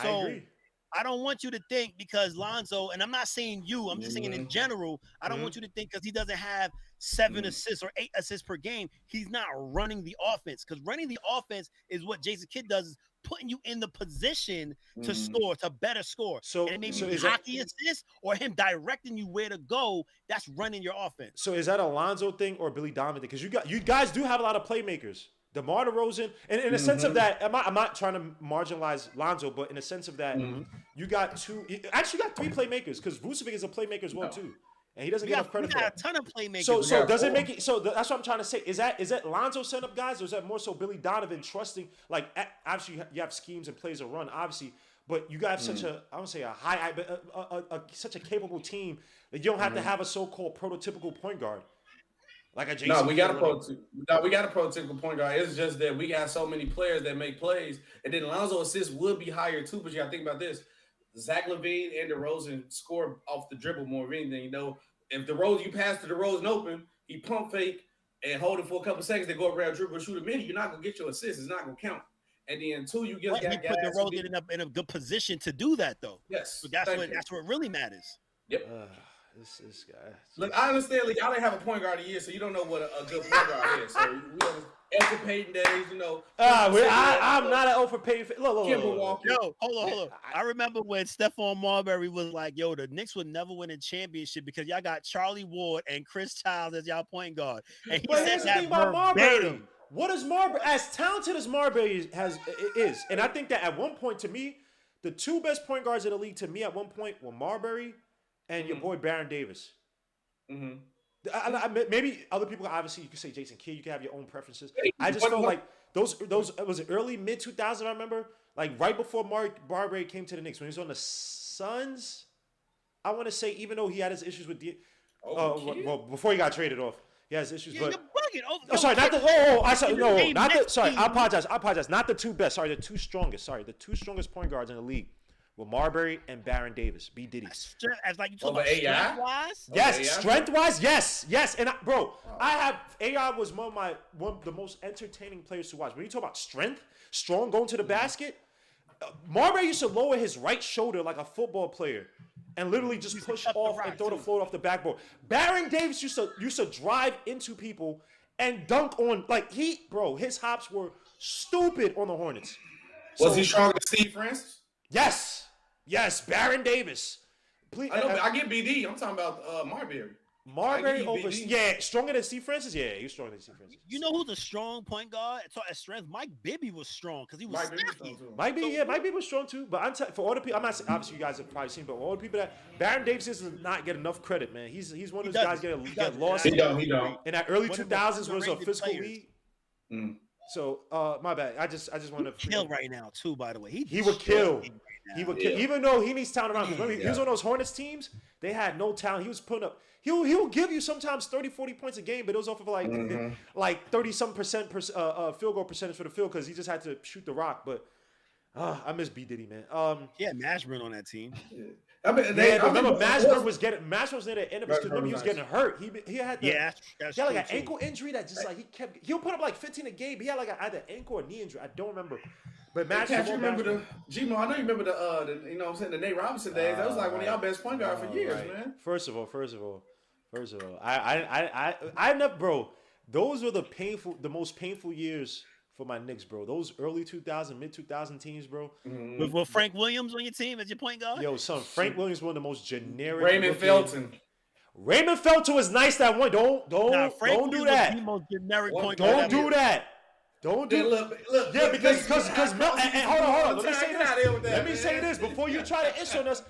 So I agree. I don't want you to think because Lonzo, and I'm not saying you, I'm just saying in general, I don't want you to think because he doesn't have 7 assists or 8 assists per game, he's not running the offense. Because running the offense is what Jason Kidd does, is putting you in the position to score, to better score. So, and it may be hockey assist or him directing you where to go. That's running your offense. So is that a Lonzo thing or Billy Donovan thing? Because you guys do have a lot of playmakers. DeMar DeRozan, and in a sense of that, I'm not trying to marginalize Lonzo, but in a sense of that, you got 3 playmakers because Vucevic is a playmaker as well too, and he doesn't get enough credit for that. A ton of playmakers. So does it make it? So that's what I'm trying to say. Is that Lonzo setting up guys, or is that more so Billy Donovan trusting? Like obviously you have schemes and plays to run, obviously, but you got such a, I don't say a high, but such a capable team that you don't have to have a so-called prototypical point guard. Like a Jason. We got a prototypical point guard. It's just that we got so many players that make plays, and then Lonzo assists would be higher too. But you got to think about this: Zach Lavine and DeRozan score off the dribble more of anything. You know, if you pass to DeRozan open, he pump fake and hold it for a couple seconds. They go around dribble, shoot a minute. You're not gonna get your assist. It's not gonna count. And then 2, you just got guys. Put DeRozan in a good position to do that though. Yes, but that's what really matters. Yep. This guy. Look, I understand. Like, y'all didn't have a point guard of the year, so you don't know what a good point guard is. So we have Edgar Payton days, you know. I'm not an over Payton. Look. Yo, hold on. I remember when Stephon Marbury was like, "Yo, the Knicks would never win a championship because y'all got Charlie Ward and Chris Childs as y'all point guard." And he said that about Marbury. What is Marbury? As talented as Marbury is, and I think that at one point, to me, the two best point guards in the league, to me, at one point, were Marbury and your boy Baron Davis. Maybe other people, obviously, you could say Jason Kidd. You can have your own preferences. I just felt like those was it early mid 2000s. I remember, like right before Marbury came to the Knicks when he was on the Suns. I want to say, even though he had his issues with before he got traded off, he has issues. Yeah, but you're bugging. sorry, not the. Sorry, I apologize. Not the two best. Sorry, the two strongest. Sorry, the two strongest point guards in the league. Well, Marbury and Baron Davis, B. Diddy. As like you talk about strength-wise? Yes, strength-wise, yes. And I have AI was one of the most entertaining players to watch. When you talk about strong going to the basket, Marbury used to lower his right shoulder like a football player and literally just push off and throw the float off the backboard. Baron Davis used to drive into people and dunk on his hops were stupid on the Hornets. Was he stronger than Steve Francis? Yes, Baron Davis. Please, I get BD. I'm talking about Marbury. Marbury over, stronger than Steve Francis. Yeah, he was stronger than Steve Francis. You know who's a strong point guard? At strength, Mike Bibby was strong because he was snappy. Mike Bibby was strong too. But for all the people, I'm not obviously you guys have probably seen, but all the people that Baron Davis does not get enough credit, man. He's one of those guys get lost. He don't. In that early 2000s was a physical league. So my bad. I just want to kill right now too. By the way, he would kill. He would kill, even though he needs talent around. Remember, he was on those Hornets teams. They had no talent. He was putting up. He'll give you sometimes 30, 40 points a game, but it was off of like 30-some% field goal percentage for the field because he just had to shoot the rock. But I miss B Diddy, man. Yeah, Mashburn on that team. Remember Mashburn was near the end of his because remember he was getting hurt. He had like an ankle injury that just like he'll put up like 15 a game. But he had like either ankle or knee injury. I don't remember. But Mashburn, you remember the G-Mo? I know you remember the you know what I'm saying, the Nate Robinson days. That was like one of y'all best point guard for years, man. First of all, I never, bro. Those were the most painful years for my Knicks, bro. Those early 2000, mid 2000 teams, bro. With Frank Williams on your team as your point guard? Yo, Frank Williams one of the most generic. Raymond Felton was nice that one. Don't do that. The most generic point guard. Don't do that. Don't do look. Yeah, because Mel. And hold on. Let me say this before you try to ish on us.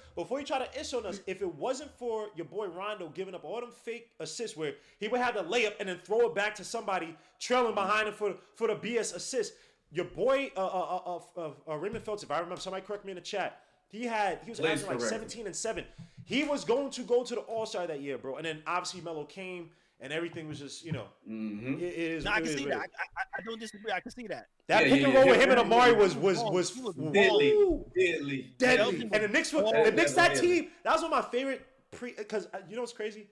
If it wasn't for your boy Rondo giving up all them fake assists where he would have the layup and then throw it back to somebody trailing behind him for the BS assist, your boy Raymond Feltz, if I remember, somebody correct me in the chat. He was averaging like 17 and 7. He was going to go to the All-Star that year, bro. And then obviously Melo came. And everything was just, it is. No, I can see that. I don't disagree. I can see that. That pick and roll with him and Amari was deadly. And the Knicks, that team, that was one of my favorite because you know what's crazy?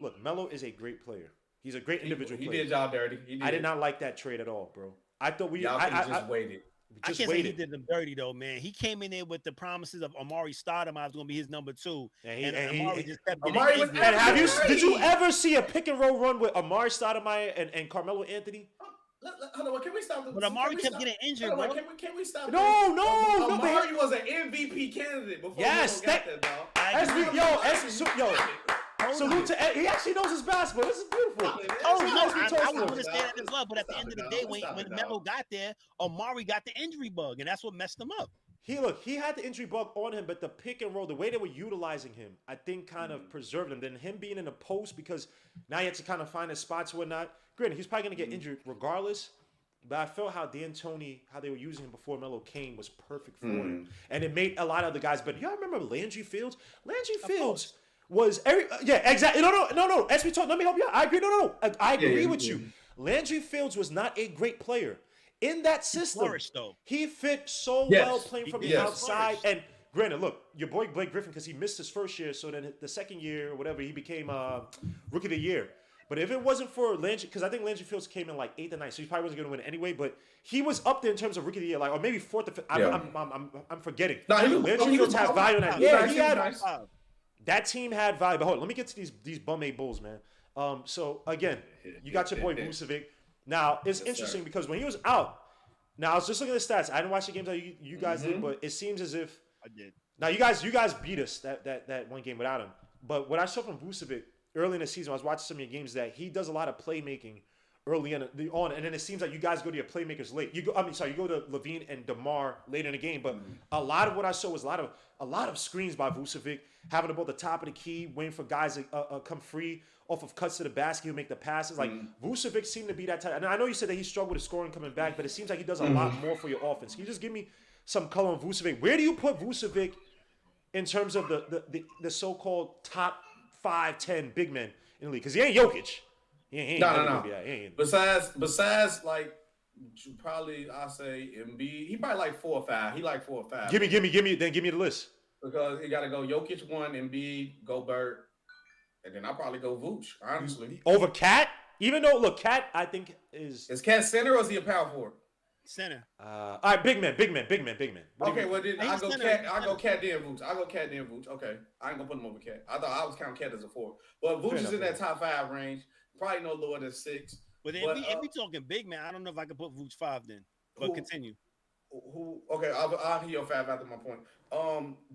Look, Melo is a great player. He's a great individual player. He did y'all dirty. I did not like that trade at all, bro. I thought y'all just waited. I can't say he did them dirty though, man. He came in there with the promises of Amari Stoudemire was going to be his number 2, and Amari just kept getting did you ever see a pick and roll run with Amari Stoudemire and Carmelo Anthony? Hold on, can we stop? But Amari kept getting injured, bro. Can we stop? No. Amari was an MVP candidate before yes, got that, dog. Salute to he actually knows his basketball. This is beautiful. I would understand that as well. But at the end of the day, when Melo got there, Amari got the injury bug, and that's what messed him up. He had the injury bug on him, but the pick and roll, the way they were utilizing him, I think kind of preserved him. Then him being in the post because now he had to kind of find his spots and whatnot. Granted, he's probably going to get injured regardless. But I felt how D'Antoni, how they were using him before Melo came was perfect for him. And it made a lot of the guys. But y'all remember Landry Fields? Landry Fields was exactly. No. As we talk, let me help you out. I agree. No. I agree with you. Landry Fields was not a great player. In that system, he fit so well playing from the outside. And granted, look, your boy Blake Griffin, because he missed his first year, so then the second year or whatever, he became Rookie of the Year. But if it wasn't for Landry, because I think Landry Fields came in like 8th or 9th, so he probably wasn't going to win anyway. But he was up there in terms of Rookie of the Year, like or maybe 4th or 5th. I'm forgetting. No, Landry Fields had value in that. Yeah, he had. that team had value. But hold on, let me get to these bum-aid Bulls, man. So again, you got your boy Vucevic. Now it's interesting because when he was out, now I was just looking at the stats. I didn't watch the games that you guys did, but it seems as if I did. Now you guys beat us that one game without him. But what I saw from Vucevic early in the season, I was watching some of your games that he does a lot of playmaking early on, and then it seems like you guys go to your playmakers late. You go to Lavine and DeMar later in the game, but a lot of what I saw was a lot of screens by Vucevic, having the ball at the top of the key, waiting for guys to come free off of cuts to the basket, who make the passes. Like Vucevic seemed to be that type. And I know you said that he struggled with scoring coming back, but it seems like he does a lot more for your offense. Can you just give me some color on Vucevic? Where do you put Vucevic in terms of the so-called top 5-10 big men in the league? Because he ain't Jokic. No. Besides, like, probably I say Embiid. He probably like 4 or 5. He like 4 or 5. Give me the list. Because he got to go Jokic 1, Embiid, Gobert, and then I'll probably go Vooch, honestly. Over Cat? Even though, look, Cat, I think is Cat center or is he a power forward? Center. All right, big man. Okay, well then I go Cat. I go Cat then Vooch. Okay, I ain't gonna put him over Cat. I thought I was counting Cat as a 4, but Vooch is in that top 5 range. Probably no lower than 6. But if we talking big man, I don't know if I can put Vooch 5 then. But continue. Okay, I'll hear your 5 after my point.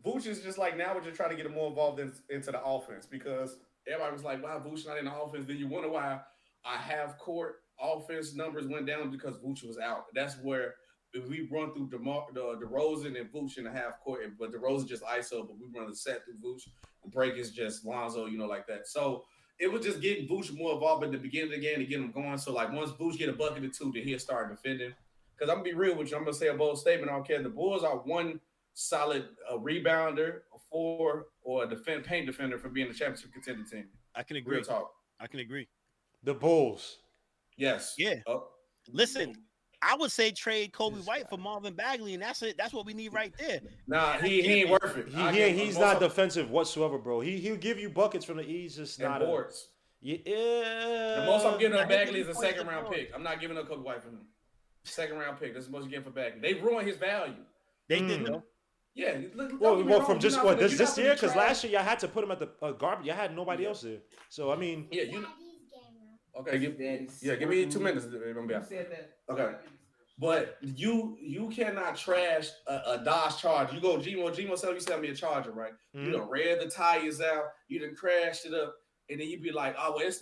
Vooch is just like now we're just trying to get him more involved into the offense because everybody was like, "Why Vooch not in the offense?" Then you wonder why our half court offense numbers went down because Vooch was out. That's where if we run through DeRozan and Vooch in the half court, but DeRozan just ISO, but we run the set through Vooch. The break is just Lonzo, like that. So it was just getting Vooch more involved at the beginning of the game to get him going. So like once Vooch get a bucket or 2, then he'll start defending. Because I'm gonna be real with you, I'm gonna say a bold statement. I don't care. The Bulls are one solid rebounder, a 4, or a paint defender for being a championship contender team. I can agree. Real talk. I can agree. The Bulls. Yes. Yeah. Listen, I would say trade Kobe White for Marvin Bagley, and that's it. That's what we need right there. Nah, he ain't worth it. He's not defensive whatsoever, bro. He'll give you buckets from the He's just not boards. Yeah. The most I'm getting on Bagley is a 2nd round pick. I'm not giving up Kobe White for him. 2nd round pick. That's the most you get for Bagley. They ruined his value. They did though. Yeah. Well, from just this year, because last year y'all had to put him at the garbage. Y'all had nobody else there. So I mean, yeah, okay, give me 2 minutes. Okay, but you cannot trash a Dodge Charger. You go Gmo sell me a Charger, right? You done read the tires out, you done crashed it up, and then you be like, oh well, it's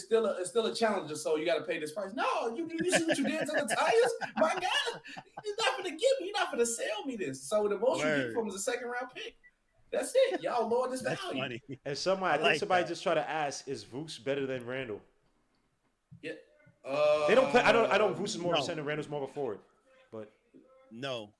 still a Challenger, so you got to pay this price. No, you see what you did to the tires, my God, you're not gonna give me, you're not gonna sell me this. So the most you get from is a 2nd round pick. That's it, y'all lower this value. Funny. And I think somebody just tried to ask, is Vooch better than Randle? Yeah. They don't play. I don't. Vooch is more of a center. Randle's more of a forward. But no.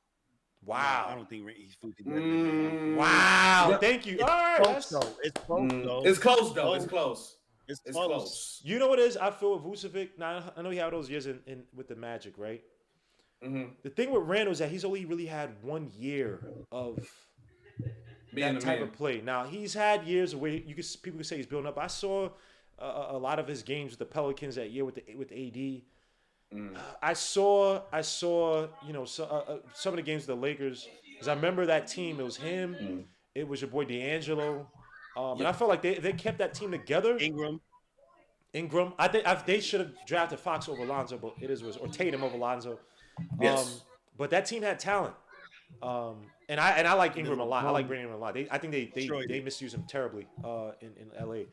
Wow. I don't think he's Vooch is better than Wow. Yep. Thank you. It's close though. It's close though. It's close. It's close. You know what it is? I feel with Vucevic. Now I know he had those years in with the Magic, right? Mm-hmm. The thing with Randle is that he's only really had 1 year of that type of play. Now he's had years where people could say he's building up. I saw a lot of his games with the Pelicans that year with AD. I saw some of the games with the Lakers because I remember that team. It was him. It was your boy D'Angelo, and I felt like they kept that team together. Ingram. I think they should have drafted Fox over Lonzo, but or Tatum over Lonzo. Yes. But that team had talent. And I like Ingram a lot. I like bringing him a lot. I think they misuse him terribly in LA.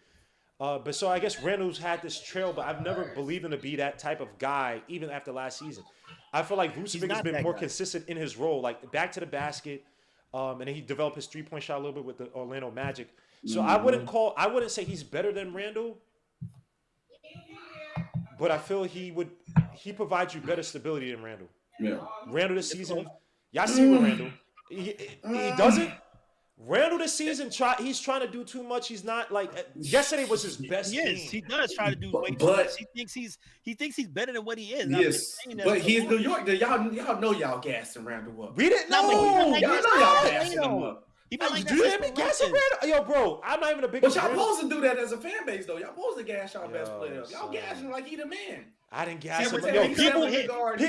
But so I guess Randall's had this trail, but I've never believed him to be that type of guy, even after last season. I feel like Vucevic has been more consistent in his role, like back to the basket, and then he developed his 3-point shot a little bit with the Orlando Magic. So I wouldn't say he's better than Randle, but I feel he provides you better stability than Randle. Yeah. Randle this season, y'all see what Randle. He doesn't. Randle this season, he's trying to do too much. He's not like yesterday was his best. Yes, he does try to do way too much. He thinks he's better than what he is. Yes, but he's New York. Y'all know y'all gassing Randle up. We didn't know. Y'all know y'all gassing him up. He been like do you hear me gassing Randle? Yo, bro, I'm not even a big. But y'all supposed to do that as a fan base, though. Y'all supposed to gas y'all best players. Y'all gassing like he the man. I didn't gas him. I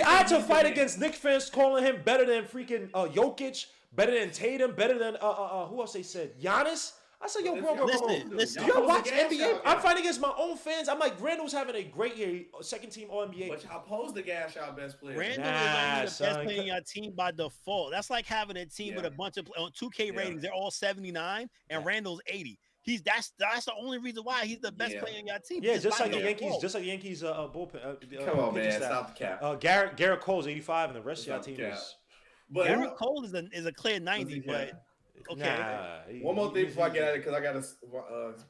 had to fight against Knicks fans calling him better than freaking Jokic. Better than Tatum, better than who else they said? Giannis. I said, yo, bro. Listen. Do y'all watch NBA? I'm fighting against my own fans. I'm like, Randle's having a great year, second team All NBA. But y'all supposed to gas y'all best player. Randle is only the best player on your team by default. That's like having a team with a bunch of on 2K ratings. They're all 79, and Randle's 80. That's the only reason why he's the best player on your team. Yeah, just like the Yankees, bullpen. Come on, man, stop the cap. Garrett Cole's 85, and the rest of your team is. But Garrett Cole is a clear 90, but. Okay. One more thing before I get at it, because I got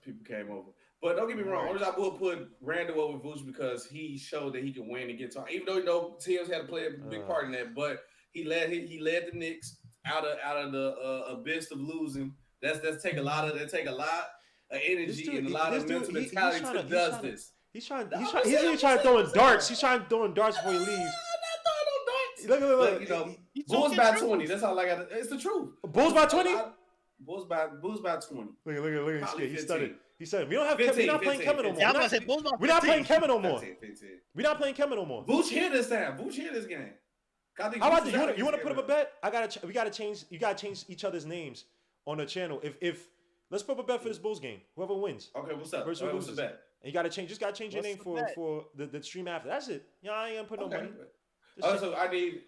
people came over. But don't get me wrong, I will put Randle over Vooch because he showed that he can win and get to. Even though Thibs had to play a big part in that, but he led the Knicks out of the abyss of losing. That take a lot of energy and a lot of mental mentality to does this. He's trying to throw in darts. He's trying to throw in darts before he leaves. Look, you know, Bulls by 20. That's all I got. It's the truth. Bulls by 20. Bulls by 20. Look. He studied. He said, "We don't have. We're not playing Kemba no more. We're not playing Kemba no more. We're not playing Kemba no more. Vooch here this time. Vooch here this game. How about this? You want to put up a bet? We gotta change. You gotta change each other's names on the channel. If let's put up a bet for this Bulls game. Whoever wins. Okay, what's up? What's the bet? And you gotta change. Just gotta change your name for the stream after. That's it. Yeah, I ain't gonna put no money. So I need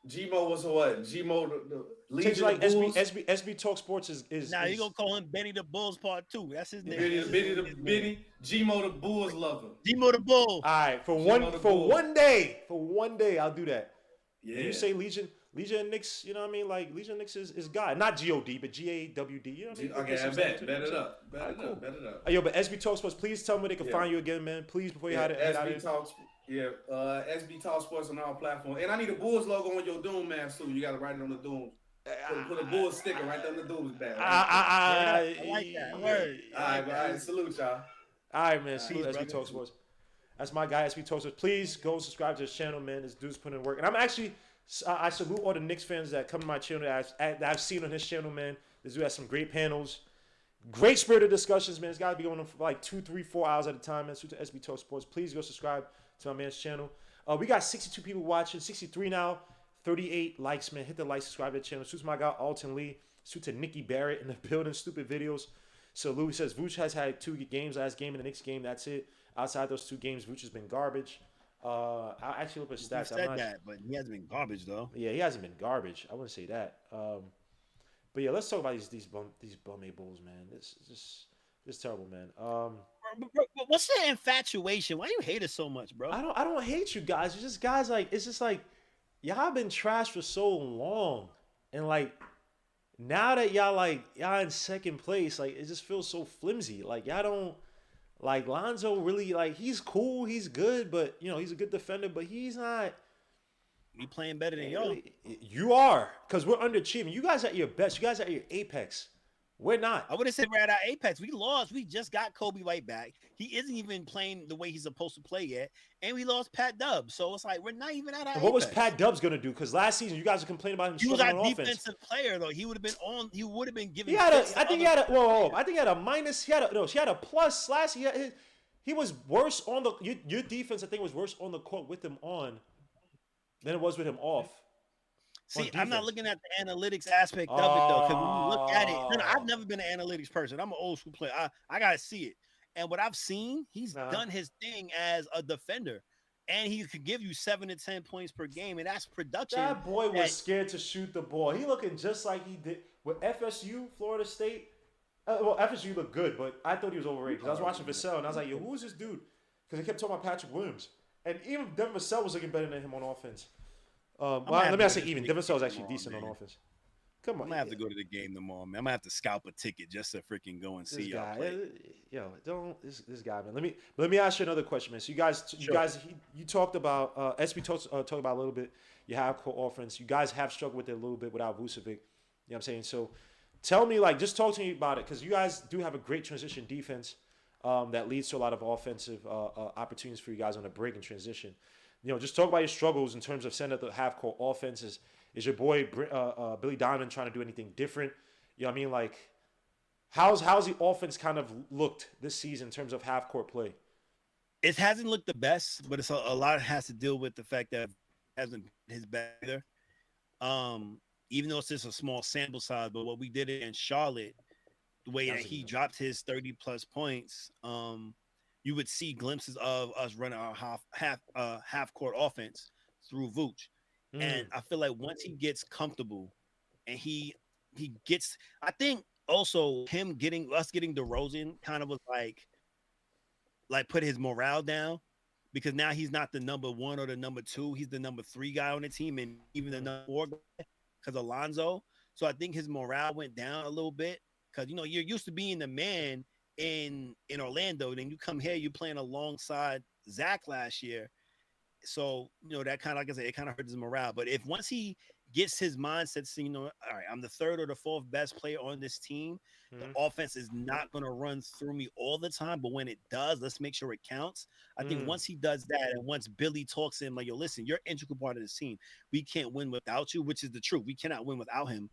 Gmo was what? Gmo the Legion like SB Talk Sports is now you gonna call him Benny the Bulls Part 2. That's his name. Benny Gmo the Bulls lover. Gmo the Bull. All right, for one day I'll do that. Yeah. When you say Legion and Knicks, you know what I mean? Like Legion and Knicks is God, not GOD, but GAWD. You know what I mean? Okay, I bet it up. Bet it up. Yo, but SB Talk Sports, please tell me where they can find you again, man. Please before you head out of Talk. Yeah, SB Talk Sports on all platforms. And I need a Bulls logo on your Doom mask too. You got to write it on the Doom. Put a Bulls sticker right there on the Doom's back. I like that. All right. Salute, y'all. All right, man. Salute SB Talk Sports. That's my guy, SB Talk Sports. Please go subscribe to his channel, man. This dude's putting in work. And I'm actually, I salute all the Knicks fans that come to my channel that I've seen on his channel, man. This dude has some great panels. Great spirited discussions, man. It's got to be going on for like 2, 3, 4 hours at a time, man. Salute to SB Talk Sports. Please go subscribe to my man's channel. We got 62 people watching, 63 now, 38 likes, man. Hit the like, subscribe to the channel. Salute to my guy, Alton Lee. Salute to Nikki Barrett in the building, stupid videos. So Louis says, Vooch has had 2 games, last game and the Knicks game. That's it. Outside those 2 games, Vooch has been garbage. I'll actually look at stats. You said that, but he hasn't been garbage, though. Yeah, he hasn't been garbage. I wouldn't say that. But yeah, let's talk about these bum-ass Bulls, man. This is terrible, man. What's the infatuation? Why you hate us so much, bro? I don't hate you guys. It's just guys like y'all been trash for so long, and like now that y'all in second place, like it just feels so flimsy. Like y'all don't like Lonzo really like he's cool, he's good, but you know he's a good defender, but he's not. We playing better than y'all. You are, because we're underachieving. You guys at your best. You guys at your apex. We're not. I would have said we're at our apex. We lost. We just got Kobe right back. He isn't even playing the way he's supposed to play yet. And we lost Pat Dubs. So it's like we're not even at our apex. What was Pat Dubs going to do? Because last season, you guys were complaining about him struggling on offense. He was our defensive player, though. He would have been on. He would have been giving. I think he had a minus. He had a plus last year. He was worse on the. Your defense, I think, was worse on the court with him on than it was with him off. See, I'm not looking at the analytics aspect of it, though, because when you look at it, I've never been an analytics person. I'm an old school player. I got to see it. And what I've seen, he's done his thing as a defender. And he could give you 7 to 10 points per game, and that's production. That boy was scared to shoot the ball. He looking just like he did with FSU, Florida State. FSU looked good, but I thought he was overrated. Because I was watching Vassell, and I was like, yo, who is this dude? Because they kept talking about Patrick Williams. And even Devin Vassell was looking better than him on offense. Let me not say even. Devin Vassell is actually decent on offense. Come on. I'm going to have to go to the game tomorrow, man. I'm going to have to scalp a ticket just to freaking go and see y'all play. This guy, man. Let me ask you another question, man. So you guys, you talked about, SB talked about a little bit, your half-court offense. You guys have struggled with it a little bit without Vucevic. You know what I'm saying? So tell me, just talk to me about it, because you guys do have a great transition defense that leads to a lot of offensive opportunities for you guys on the break and transition. You know, just talk about your struggles in terms of setting up the half-court offenses. Is your boy Billy Donovan trying to do anything different? You know what I mean? Like, how's the offense kind of looked this season in terms of half-court play? It hasn't looked the best, but it's a lot has to deal with the fact that it hasn't been his best either. Even though it's just a small sample size, but what we did in Charlotte the way that he dropped his 30+ points, you would see glimpses of us running our half court offense through Vooch. And I feel like once he gets comfortable and he gets, I think also getting DeRozan kind of was like put his morale down, because now he's not the number 1 or the number 2. He's the number 3 guy on the team, and even the number 4 guy because Alonzo. So I think his morale went down a little bit, because, you're used to being the man in Orlando. Then you come here, you're playing alongside Zach last year. So, that kind of, like I said, it kind of hurts his morale. But if once he gets his mindset, saying, all right, I'm the 3rd or the 4th best player on this team. The offense is not going to run through me all the time, but when it does, let's make sure it counts. I think once he does that, and once Billy talks to him like, yo, listen, you're an integral part of this team. We can't win without you, which is the truth. We cannot win without him.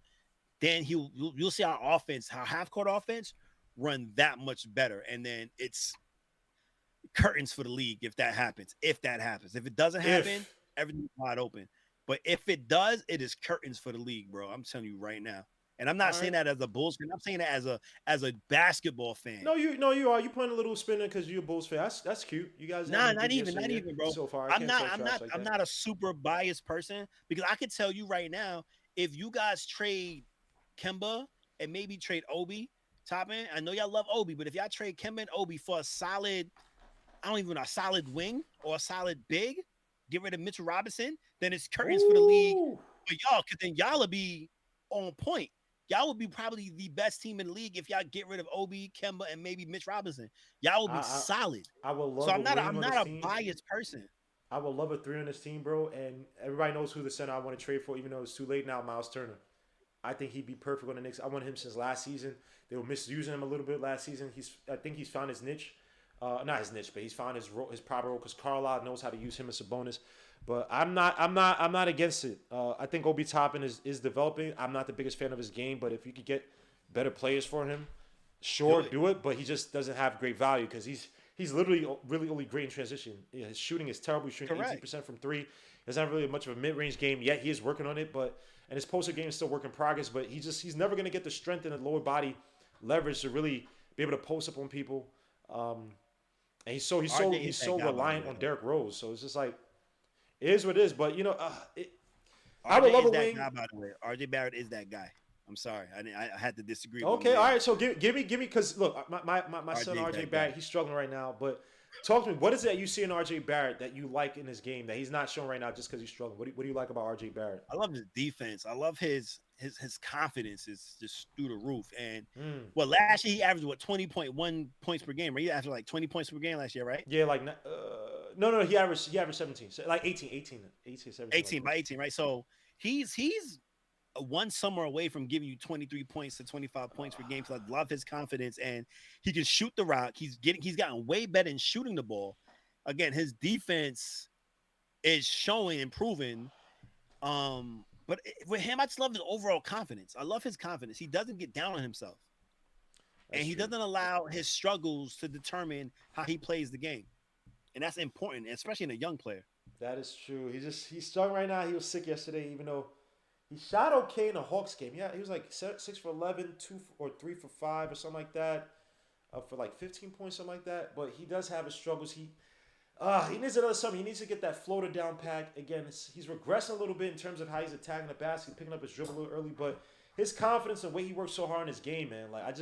Then you'll see our offense, our half-court offense, run that much better. And then it's curtains for the league if that happens. If it doesn't happen, everything's wide open. But if it does, it is curtains for the league, bro. I'm telling you right now. And I'm not saying that as a Bulls fan. I'm saying that as a basketball fan. No, you are. You putting a little spin in because you're a Bulls fan. That's cute. You guys. Not even, bro. So far, I'm not a super biased person, because I could tell you right now, if you guys trade Kemba and maybe trade Obi, top end. I know y'all love Obi, but if y'all trade Kemba and Obi for a solid wing or a solid big, get rid of Mitchell Robinson, then it's curtains for the league for y'all, because then y'all will be on point. Y'all will be probably the best team in the league if y'all get rid of Obi, Kemba, and maybe Mitch Robinson. Y'all will be solid. I will love. So I'm not a biased person. I would love a 3 on this team, bro. And everybody knows who the center I want to trade for, even though it's too late now. Miles Turner. I think he'd be perfect on the Knicks. I wanted him since last season. They were misusing him a little bit last season. I think he's found his niche. Not his niche, but he's found his proper role, because Carlisle knows how to use him as a bonus. But I'm not against it. I think Obi Toppin is developing. I'm not the biggest fan of his game, but if you could get better players for him, sure, do it. But he just doesn't have great value, because he's literally really only great in transition. Yeah, his shooting is terrible. He's shooting 18% from 3. He's not really much of a mid-range game yet. He is working on it, and his poster game is still work in progress. But he's never going to get the strength in the lower body leverage to really be able to post up on people. And he's so reliant on Derrick Rose. So it's just like, it is what it is. But I would love a wing. Guy, by the way, RJ Barrett is that guy. I'm sorry, I had to disagree. Okay, all right. So give me, because look, my son RJ Barrett, he's struggling right now. But talk to me. What is it that you see in RJ Barrett that you like in his game that he's not showing right now just because he's struggling? What do you like about RJ Barrett? I love his defense. I love his confidence is just through the roof. And last year he averaged 20.1 points per game, right? He averaged like 20 points per game last year, right? Yeah, like no, he averaged 17, so like 18, 17. 18 by 18, right? So he's one summer away from giving you 23 points to 25 points per game. So I love his confidence, and he can shoot the rock. He's gotten way better in shooting the ball. Again, his defense is showing, improving. But with him, I just love his overall confidence. I love his confidence. He doesn't get down on himself. And he doesn't allow his struggles to determine how he plays the game. And that's important, especially in a young player. That is true. He's struggling right now. He was sick yesterday, even though he shot okay in the Hawks game. Yeah, he was like 6 for 11, 2 or 3 for 5 or something like that, for like 15 points, something like that. But he does have his struggles. He needs another something. He needs to get that floater down pat. Again, he's regressing a little bit in terms of how he's attacking the basket, picking up his dribble a little early. But his confidence and the way he works so hard in his game, man, like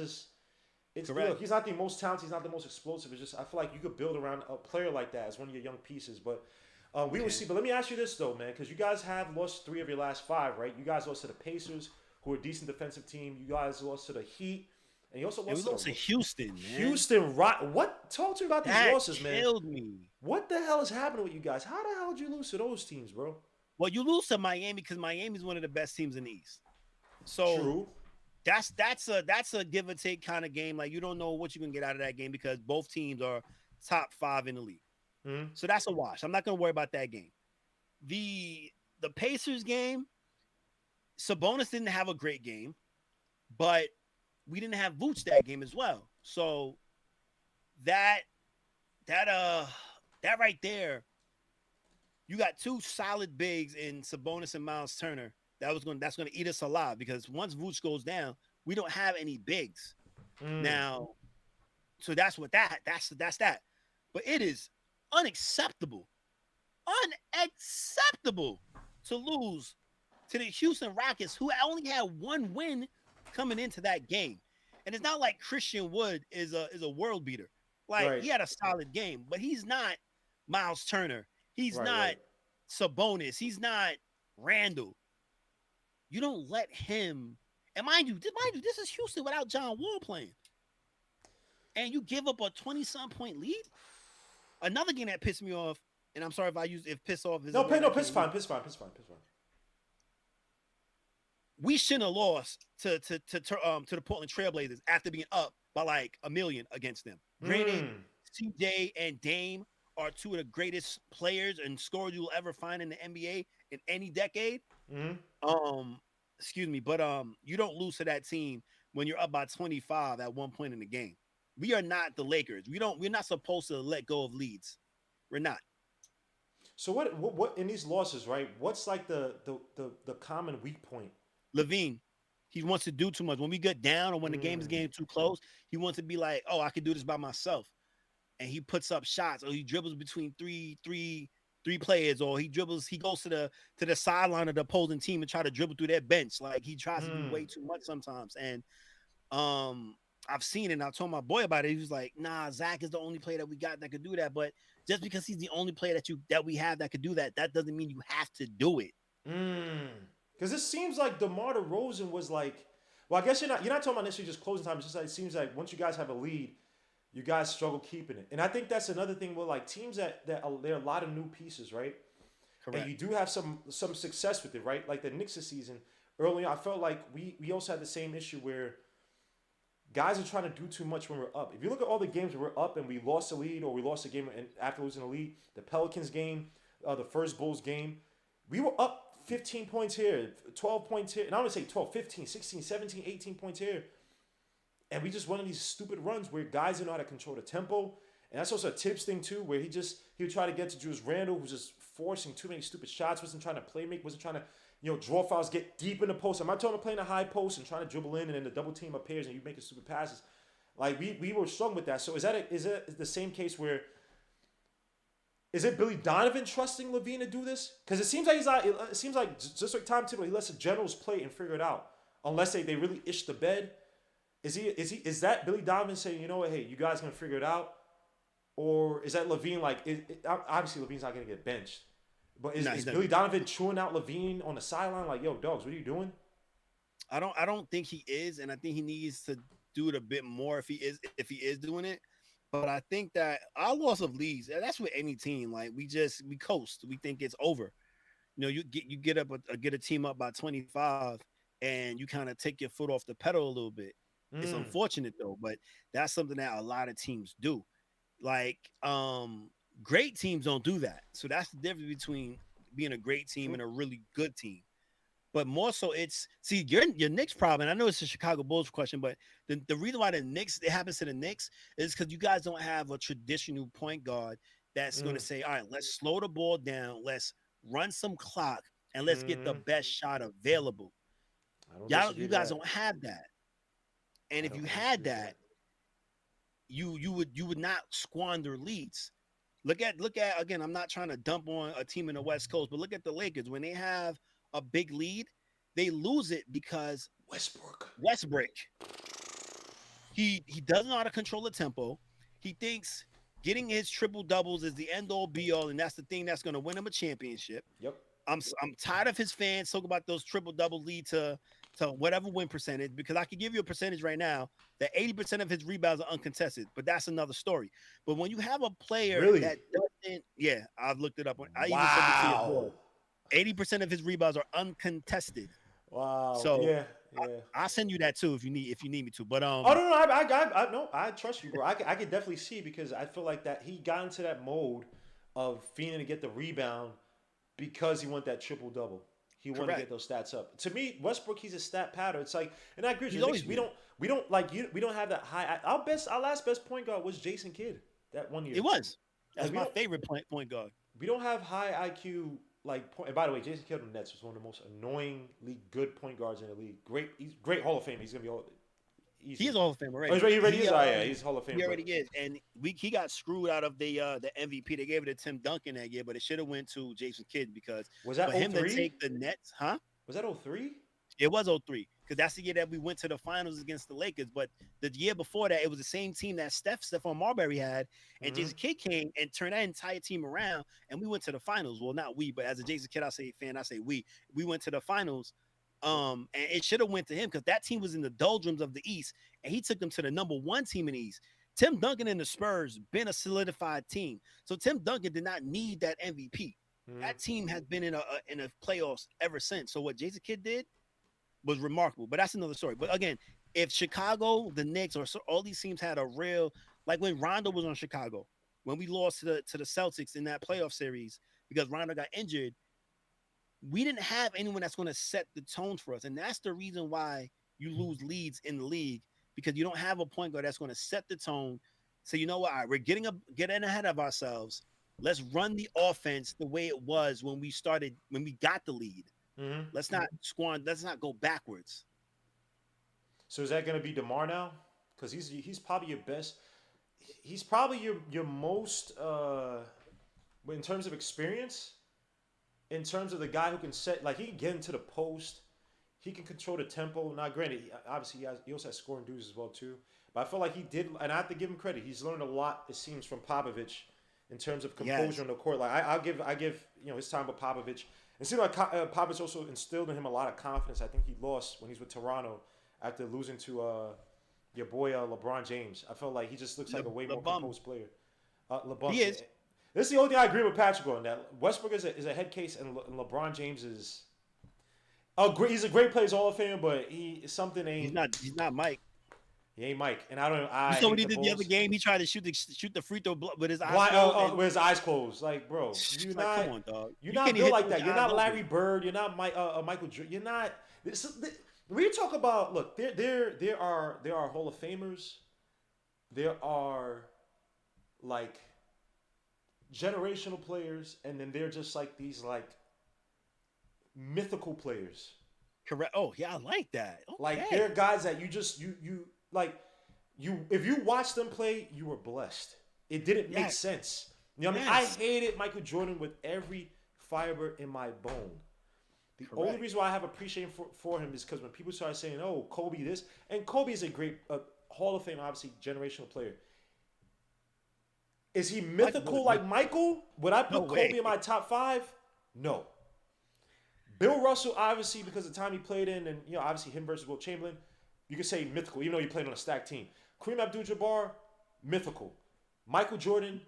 look, he's not the most talented. He's not the most explosive. It's just I feel like you could build around a player like that as one of your young pieces. But we will see. But let me ask you this, though, man, because you guys have lost 3 of your last 5, right? You guys lost to the Pacers, who are a decent defensive team. You guys lost to the Heat. And you also lost to Houston, man. Houston, right? What? Talk to me about these losses, man. That killed me. What the hell is happening with you guys? How the hell did you lose to those teams, bro? Well, you lose to Miami because Miami is one of the best teams in the East. So true. That's a give or take kind of game. Like, you don't know what you can get out of that game because both teams are top 5 in the league. Mm-hmm. So that's a wash. I'm not going to worry about that game. The Pacers game, Sabonis didn't have a great game, but we didn't have Vooch that game as well. So that right there, you got 2 solid bigs in Sabonis and Miles Turner. That's going to eat us alive because once Vooch goes down, we don't have any bigs. Now, so that's that. But it is unacceptable to lose to the Houston Rockets, who only had one win coming into that game. And it's not like Christian Wood is a world beater. Like, he had a solid game, but he's not Miles Turner. He's not Sabonis. He's not Randle. You don't let him. And mind you, this is Houston without John Wall playing. And you give up a 20-some point lead. Another game that pissed me off, and I'm sorry if piss off is piss fine. We shouldn't have lost to the Portland Trailblazers after being up by like 1 million against them. Granted, CJ and Dame are two of the greatest players and scorers you will ever find in the NBA in any decade. Excuse me, but you don't lose to that team when you're up by 25 at one point in the game. We are not the Lakers. We're not supposed to let go of leads. We're not. So what in these losses, right? What's like the common weak point? Lavine, he wants to do too much. When we get down or when the game is getting too close, he wants to be like, oh, I can do this by myself. And he puts up shots, or he dribbles between three players, or he goes to the sideline of the opposing team and try to dribble through their bench. Like, he tries to do way too much sometimes. And I've seen it, and I told my boy about it. He was like, nah, Zach is the only player that we got that could do that. But just because he's the only player that we have that could do that doesn't mean you have to do it. Because it seems like DeMar DeRozan was like, well, I guess you're not talking about necessarily just closing time. It's just like, it seems like once you guys have a lead, you guys struggle keeping it. And I think that's another thing with like teams that there are a lot of new pieces, right? Correct. And you do have some success with it, right? Like the Knicks this season, early on, I felt like we also had the same issue where guys are trying to do too much when we're up. If you look at all the games where we're up and we lost the lead, or we lost a game after losing the lead, the Pelicans game, the first Bulls game, we were up 15 points here, 12 points here. And I want to say 12, 15, 16, 17, 18 points here. And we just went on these stupid runs where guys don't know how to control the tempo. And that's also a Thibs thing too, where he would try to get to Julius Randle, who's just forcing too many stupid shots, wasn't trying to play make, wasn't trying to, draw fouls, get deep in the post. I'm not talking about playing a high post and trying to dribble in and then the double team appears and you making stupid passes. Like we were struggling with that. So is it the same case where is it Billy Donovan trusting Lavine to do this? Because it seems like just like Tom Thibodeau, he lets the generals play and figure it out. Unless they really ish the bed. Is that Billy Donovan saying, you know what, hey, you guys gonna figure it out? Or is that Lavine obviously Lavine's not gonna get benched. But is Billy Donovan chewing out Lavine on the sideline like, yo, dogs, what are you doing? I don't think he is, and I think he needs to do it a bit more if he is doing it. But I think that our loss of leads, that's with any team. Like we coast. We think it's over. You get a team up by 25 and you kind of take your foot off the pedal a little bit. It's unfortunate though, but that's something that a lot of teams do. Like great teams don't do that. So that's the difference between being a great team and a really good team. But more so, your Knicks problem. I know it's a Chicago Bulls question, but the reason why it happens to the Knicks is because you guys don't have a traditional point guard that's going to say, all right, let's slow the ball down, let's run some clock, and let's get the best shot available. You guys don't have that. And if you had that, you would not squander leads. Look at again. I'm not trying to dump on a team in the West Coast, but look at the Lakers when they have a big lead, they lose it because Westbrook. He doesn't know how to control the tempo. He thinks getting his triple doubles is the end all be all, and that's the thing that's going to win him a championship. Yep. I'm tired of his fans talking about those triple double lead to whatever win percentage, because I could give you a percentage right now that 80% of his rebounds are uncontested, but that's another story. But when you have a player that doesn't, I've looked it up. I even said it to you. 80% of his rebounds are uncontested. Wow. So I'll send you that too if you need me to. But I trust you, bro. I can definitely see, because I feel like that he got into that mode of feeling to get the rebound because he wanted that triple double. He wanted to get those stats up. To me, Westbrook, he's a stat pattern. It's like, and I agree with you. We don't have that high. Our last best point guard was Jason Kidd that one year. It was. That's my favorite point guard. We don't have high IQ. And by the way, Jason Kidd on the Nets was one of the most annoyingly good point guards in the league. He's great Hall of Fame. He's gonna be Easy. He is a Hall of Fame already. Oh, he already is. Yeah, he's Hall of Fame. He already is, and he got screwed out of the MVP. They gave it to Tim Duncan that year, but it should have went to Jason Kidd because was that for him to 03? take the Nets, huh? Was that 03? It was 03 because that's the year that we went to the finals against the Lakers. But the year before that, it was the same team that Stephon Marbury had, and Jason Kidd came and turned that entire team around, and we went to the finals. Well, not we, but as a Jason Kidd, I say we went to the finals. And it should have went to him because that team was in the doldrums of the East, and he took them to the number 1 team in the East. Tim Duncan and the Spurs been a solidified team, so Tim Duncan did not need that MVP. That team has been in a playoffs ever since. So what Jason Kidd did was remarkable, but that's another story. But again, if Chicago, the Knicks, or all these teams had a real, like when Rondo was on Chicago, when we lost to the Celtics in that playoff series because Rondo got injured, we didn't have anyone that's going to set the tone for us, and that's the reason why you lose leads in the league because you don't have a point guard that's going to set the tone. So you know what? All right, we're getting ahead of ourselves. Let's run the offense the way it was when we got the lead. Let's not go backwards. So is that going to be DeMar now? Because he's probably your best. He's probably your most in terms of experience. In terms of the guy who can set, like he can get into the post, he can control the tempo. Now, granted, obviously he also has scoring duties as well too. But I feel like he did, and I have to give him credit. He's learned a lot. It seems from Popovich in terms of composure on the court. Like I give his time with Popovich. It seemed like Popovich also instilled in him a lot of confidence. I think he lost when he was with Toronto after losing to your boy LeBron James. I felt like he just looks like a way more composed player. LeBron. He is. This is the only thing I agree with Patrick on. That Westbrook is a head case, and LeBron James is he's a great player, he's Hall of Famer, but he's not Mike. He ain't Mike, and I don't. You saw what he did the other game. He tried to shoot the free throw with his eyes closed. With his eyes closed. Like, bro, you're not. Come on, dog. You're not built like that. You're not Larry Bird. You're not Michael. You're not. When you talk about, look, there are Hall of Famers. There are like generational players, and then they're just like these like mythical players. Correct. Oh yeah, I like that. Okay. Like they're guys that you like if you watch them play, you were blessed. It didn't make sense. You know what I mean? I hated Michael Jordan with every fiber in my bone. The only reason why I have appreciation for him is because when people started saying, "Oh, Kobe this," and Kobe is a great Hall of Fame, obviously generational player. Is he mythical like Michael? Would I put Kobe in my top 5? No. Bill Russell, obviously, because of the time he played in, and obviously him versus Wilt Chamberlain, you could say mythical, even though he played on a stacked team. Kareem Abdul-Jabbar, mythical. Michael Jordan,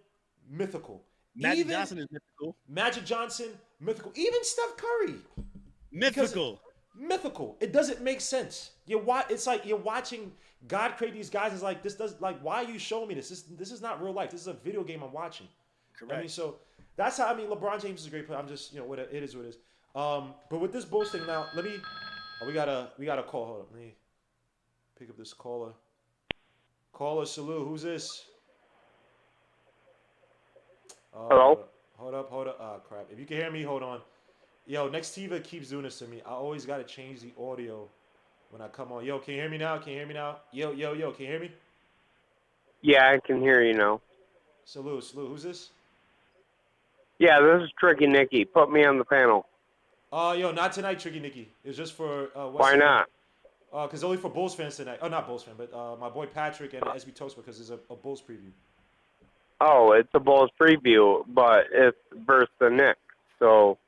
mythical. Magic Johnson is mythical. Magic Johnson, mythical. Even Steph Curry, mythical. It doesn't make sense. It's like you're watching God create these guys. It's like why are you showing me this? This is not real life. This is a video game I'm watching. Correct. I mean, so that's how. I mean, LeBron James is a great player. I'm just what it is. What it is. But with this Bulls thing now, let me. We got a call. Hold up. Let me pick up this caller. Caller, salute. Who's this? Hello. Hold up. Oh crap! If you can hear me, hold on. Yo, Nextiva keeps doing this to me. I always gotta change the audio when I come on. Yo, can you hear me now? Yo, can you hear me? Yeah, I can hear you now. Salute. Who's this? Yeah, this is Tricky Nicky. Put me on the panel. Yo, not tonight, Tricky Nicky. It's just for why not? Because only for Bulls fans tonight. Oh, not Bulls fan, but my boy Patrick and SB Toast because it's a Bulls preview. Oh, it's a Bulls preview, but it's versus the Knicks. So,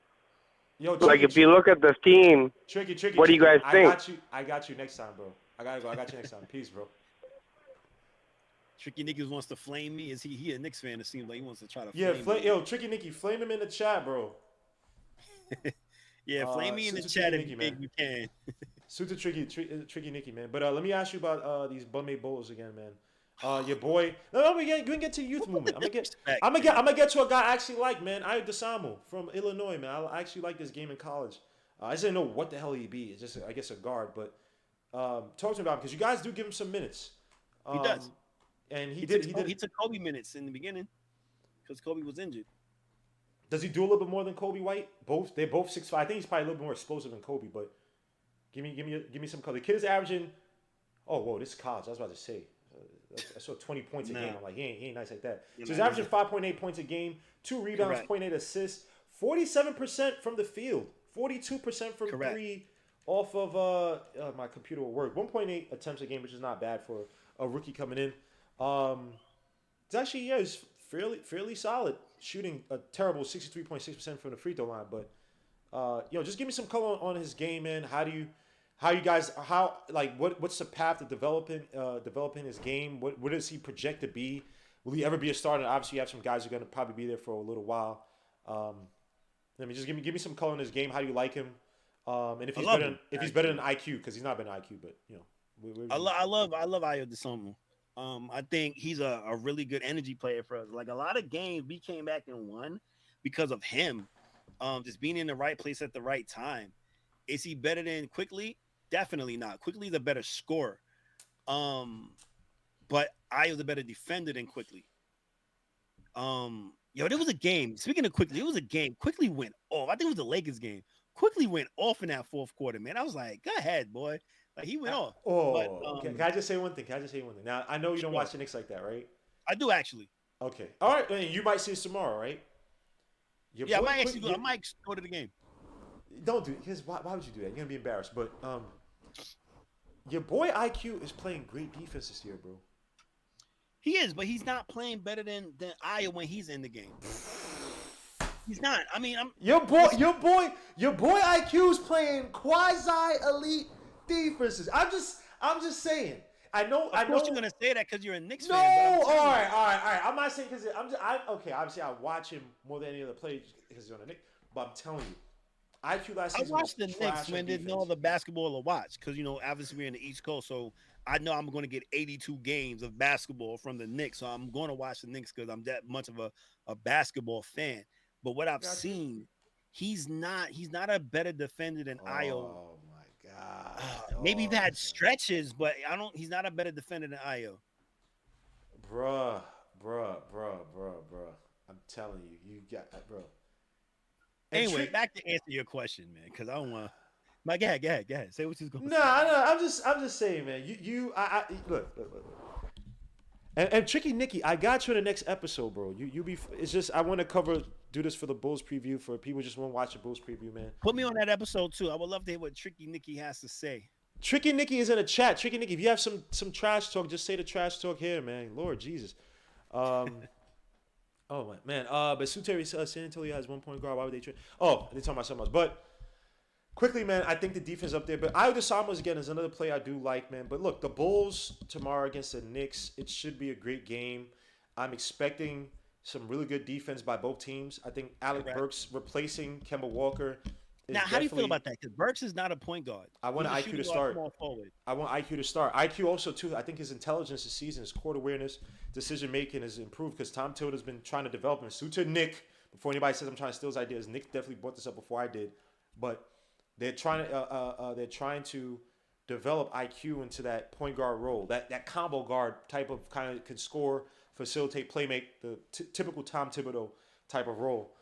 yo, like, if you look at this team, Tricky, what do you guys think? I got you next time, bro. I gotta go. I got you next time. Peace, bro. Tricky Nicky wants to flame me. Is he a Knicks fan? It seems like he wants to try to flame me. Yo, Tricky Nicky, flame him in the chat, bro. Yeah, flame me in the chat if you think you can. Suit to Tricky Nicky, man. But let me ask you about these bum-made Bulls again, man. Your boy. No, we can get to the youth movement. I'm gonna get to a guy I actually like, man. Ayo Dosunmu from Illinois, man. I actually like this game in college. I just didn't know what the hell he'd be. It's just, I guess, a guard. But talk to me about him because you guys do give him some minutes. He does. And he took Kobe minutes in the beginning because Kobe was injured. Does he do a little bit more than Kobe White? They're both 6'5". I think he's probably a little bit more explosive than Kobe. But give me some color. The kid is averaging. Oh, whoa, this is college. I was about to say. I saw 20 points a game. I'm like, he ain't nice like that. So he's averaging 5.8 points a game, 2 rebounds, 0.8 assists, 47% from the field, 42% from three off of my computer will work. 1.8 attempts a game, which is not bad for a rookie coming in. It's actually, it's fairly solid, shooting a terrible 63.6% from the free throw line. But just give me some color on his game, man. What's the path to developing his game? What does he project to be? Will he ever be a starter? Obviously, you have some guys who are going to probably be there for a little while. Just give me some color on his game. How do you like him? And if he's better than IQ, because he's not been IQ, but I love Ayo DeSomo. I think he's a really good energy player for us. Like a lot of games, we came back and won because of him, just being in the right place at the right time. Is he better than Quickly? Definitely not. Quickly is a better scorer. But Ayo's a better defender than Quickly. There was a game. Speaking of Quickly, it was a game. Quickly went off. I think it was the Lakers game. Quickly went off in that fourth quarter, man. I was like, go ahead, boy. Like, he went off. Can I just say one thing? Now, I know you don't watch the Knicks like that, right? I do, actually. Okay. All right. And you might see this tomorrow, right? I might go to the game. Don't do it. Because why would you do that? You're going to be embarrassed. But your boy IQ is playing great defense this year, bro. He is, but he's not playing better than Aya when he's in the game. He's not. I mean, your boy IQ is playing quasi-elite defenses. I'm just saying. I know. Of course, you're gonna say that because you're a Knicks fan. No, all right. I'm not saying because obviously, I watch him more than any other player because he's on the Knicks. But I'm telling you, IQ last season. I watched the Knicks when there's no other basketball to watch because obviously we're in the East Coast, so I know I'm going to get 82 games of basketball from the Knicks. So I'm going to watch the Knicks because I'm that much of a basketball fan. But what I've seen, he's not a better defender than Ayo. Oh my God. Maybe he's had stretches, but he's not a better defender than Ayo. Bruh. I'm telling you, you got bro. Anyway, back to answer your question, man, because I don't want. Go ahead. Say what you're going to say. No, I'm just saying, man. I look. And Tricky Nicky, I got you in the next episode, bro. You be. It's just I want to do this for the Bulls preview for people who just want to watch the Bulls preview, man. Put me on that episode too. I would love to hear what Tricky Nicky has to say. Tricky Nicky is in a chat. Tricky Nicky, if you have some trash talk, just say the trash talk here, man. Lord Jesus. Oh man. But Suteri San Antonio has 1 point guard. Why would they trade? Oh, they're talking about something else. But quickly, man, I think the defense up there. But Ayo DeSamos again is another player I do like, man. But look, the Bulls tomorrow against the Knicks, it should be a great game. I'm expecting some really good defense by both teams. I think Alec Burks replacing Kemba Walker. Now, how do you feel about that? Because Burks is not a point guard. I want IQ to start. I want IQ to start. IQ also, too, I think his intelligence this season, his court awareness, decision-making has improved because Tom Tilden's been trying to develop him. So to Nick, before anybody says I'm trying to steal his ideas, Nick definitely brought this up before I did. But they're trying to develop IQ into that point guard role, that combo guard type of kind of can score, facilitate, playmake, the typical Tom Thibodeau type of role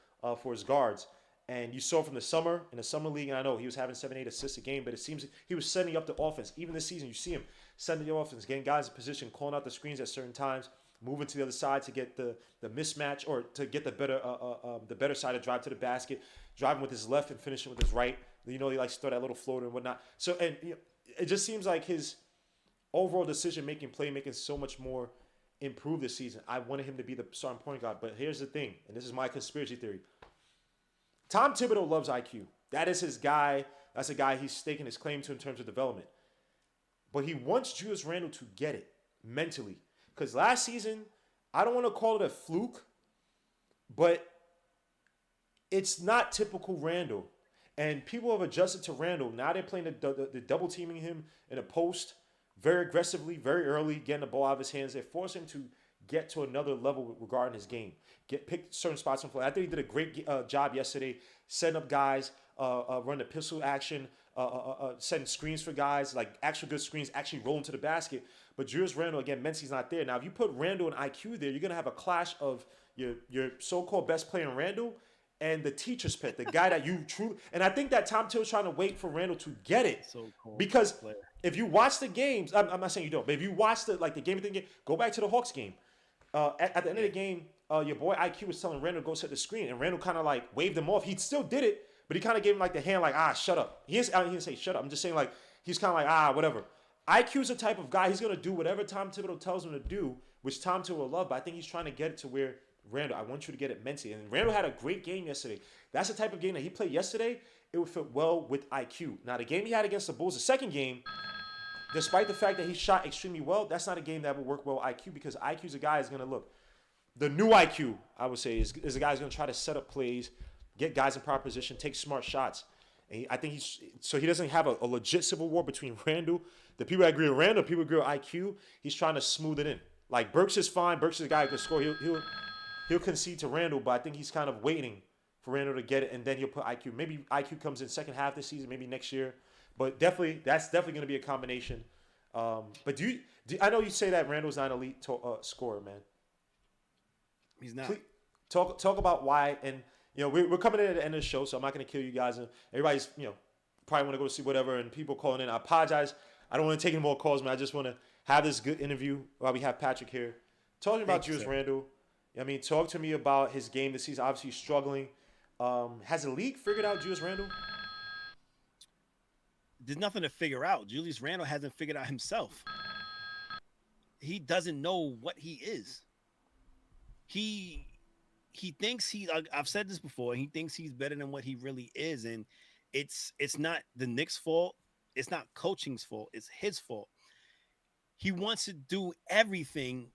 for his guards. And you saw from in the summer league, and I know he was having 7-8 assists a game, but it seems he was setting up the offense. Even this season, you see him setting the offense, getting guys in position, calling out the screens at certain times, moving to the other side to get the mismatch or to get the better side to drive to the basket, driving with his left and finishing with his right. He likes to throw that little floater and whatnot. So, and it just seems like his overall decision-making, playmaking is so much more improved this season. I wanted him to be the starting point guard, but here's the thing, and this is my conspiracy theory. Tom Thibodeau loves IQ. That is his guy. That's a guy he's staking his claim to in terms of development. But he wants Julius Randle to get it mentally. Because last season, I don't want to call it a fluke, but it's not typical Randle. And people have adjusted to Randle. Now they're playing the double teaming him in a post very aggressively, very early, getting the ball out of his hands. They force him to get to another level regarding his game. Pick certain spots on play. I think he did a great job yesterday setting up guys, run the pistol action, setting screens for guys, like actual good screens, actually rolling to the basket. But Julius Randle, again, Mensah's not there. Now, if you put Randle and IQ there, you're going to have a clash of your so-called best player in Randle and the teacher's pet, the guy that you truly. And I think that Tom Thibodeau's trying to wait for Randle to get it. So cool. Because if you watch the games, I'm not saying you don't, but if you watch the game of the game, go back to the Hawks game. At the end of the game, your boy IQ was telling Randle to go set the screen, and Randle kind of like waved him off. He still did it, but he kind of gave him like the hand, like, shut up. He didn't say shut up. I'm just saying, like, he's kind of like, whatever. IQ's the type of guy, he's going to do whatever Tom Thibodeau tells him to do, which Tom Thibodeau will love, but I think he's trying to get it to where, Randle, I want you to get it mentally. And Randle had a great game yesterday. That's the type of game that he played yesterday. It would fit well with IQ. Now, the game he had against the Bulls, the second game, despite the fact that he shot extremely well, that's not a game that would work well with IQ, because IQ's a guy who's going to look. The new IQ, I would say, is a guy who's going to try to set up plays, get guys in proper position, take smart shots. And I think he doesn't have a legit civil war between Randle. The people that agree with Randle, people agree with IQ. He's trying to smooth it in. Like, Burks is fine. Burks is a guy who can score. He'll concede to Randle, but I think he's kind of waiting for Randle to get it, and then he'll put IQ. Maybe IQ comes in second half this season, maybe next year. But that's definitely going to be a combination. But I know you say that Randle's not an elite scorer, man. He's not. Please, talk about why, and we're coming in at the end of the show, so I'm not going to kill you guys. And everybody's probably want to go see whatever, and people calling in. I apologize. I don't want to take any more calls, man. I just want to have this good interview while we have Patrick here. Talking about Julius Randle. I mean, talk to me about his game this season. Obviously, he's struggling. Has the league figured out Julius Randle? There's nothing to figure out. Julius Randle hasn't figured out himself. He doesn't know what he is. He thinks I've said this before. He thinks he's better than what he really is, and it's not the Knicks' fault. It's not coaching's fault. It's his fault. He wants to do everything,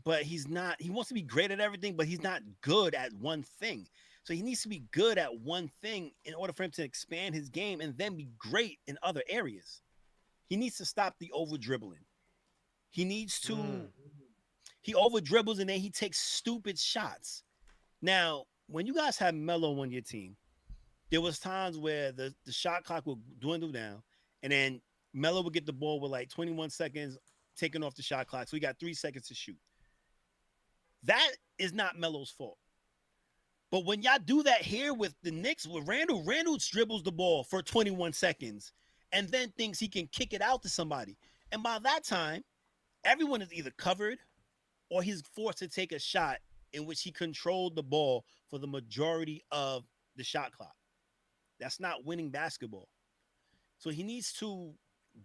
but he's not. He wants to be great at everything, but he's not good at one thing. So he needs to be good at one thing in order for him to expand his game and then be great in other areas. He needs to stop the over dribbling. He needs to. He over dribbles and then he takes stupid shots. Now, when you guys have Melo on your team, there was times where the shot clock would dwindle down, and then Melo would get the ball with like 21 seconds taken off the shot clock. So he got 3 seconds to shoot. That is not Melo's fault. But when y'all do that here with the Knicks, with Randle dribbles the ball for 21 seconds and then thinks he can kick it out to somebody. And by that time, everyone is either covered or he's forced to take a shot in which he controlled the ball for the majority of the shot clock. That's not winning basketball. So he needs to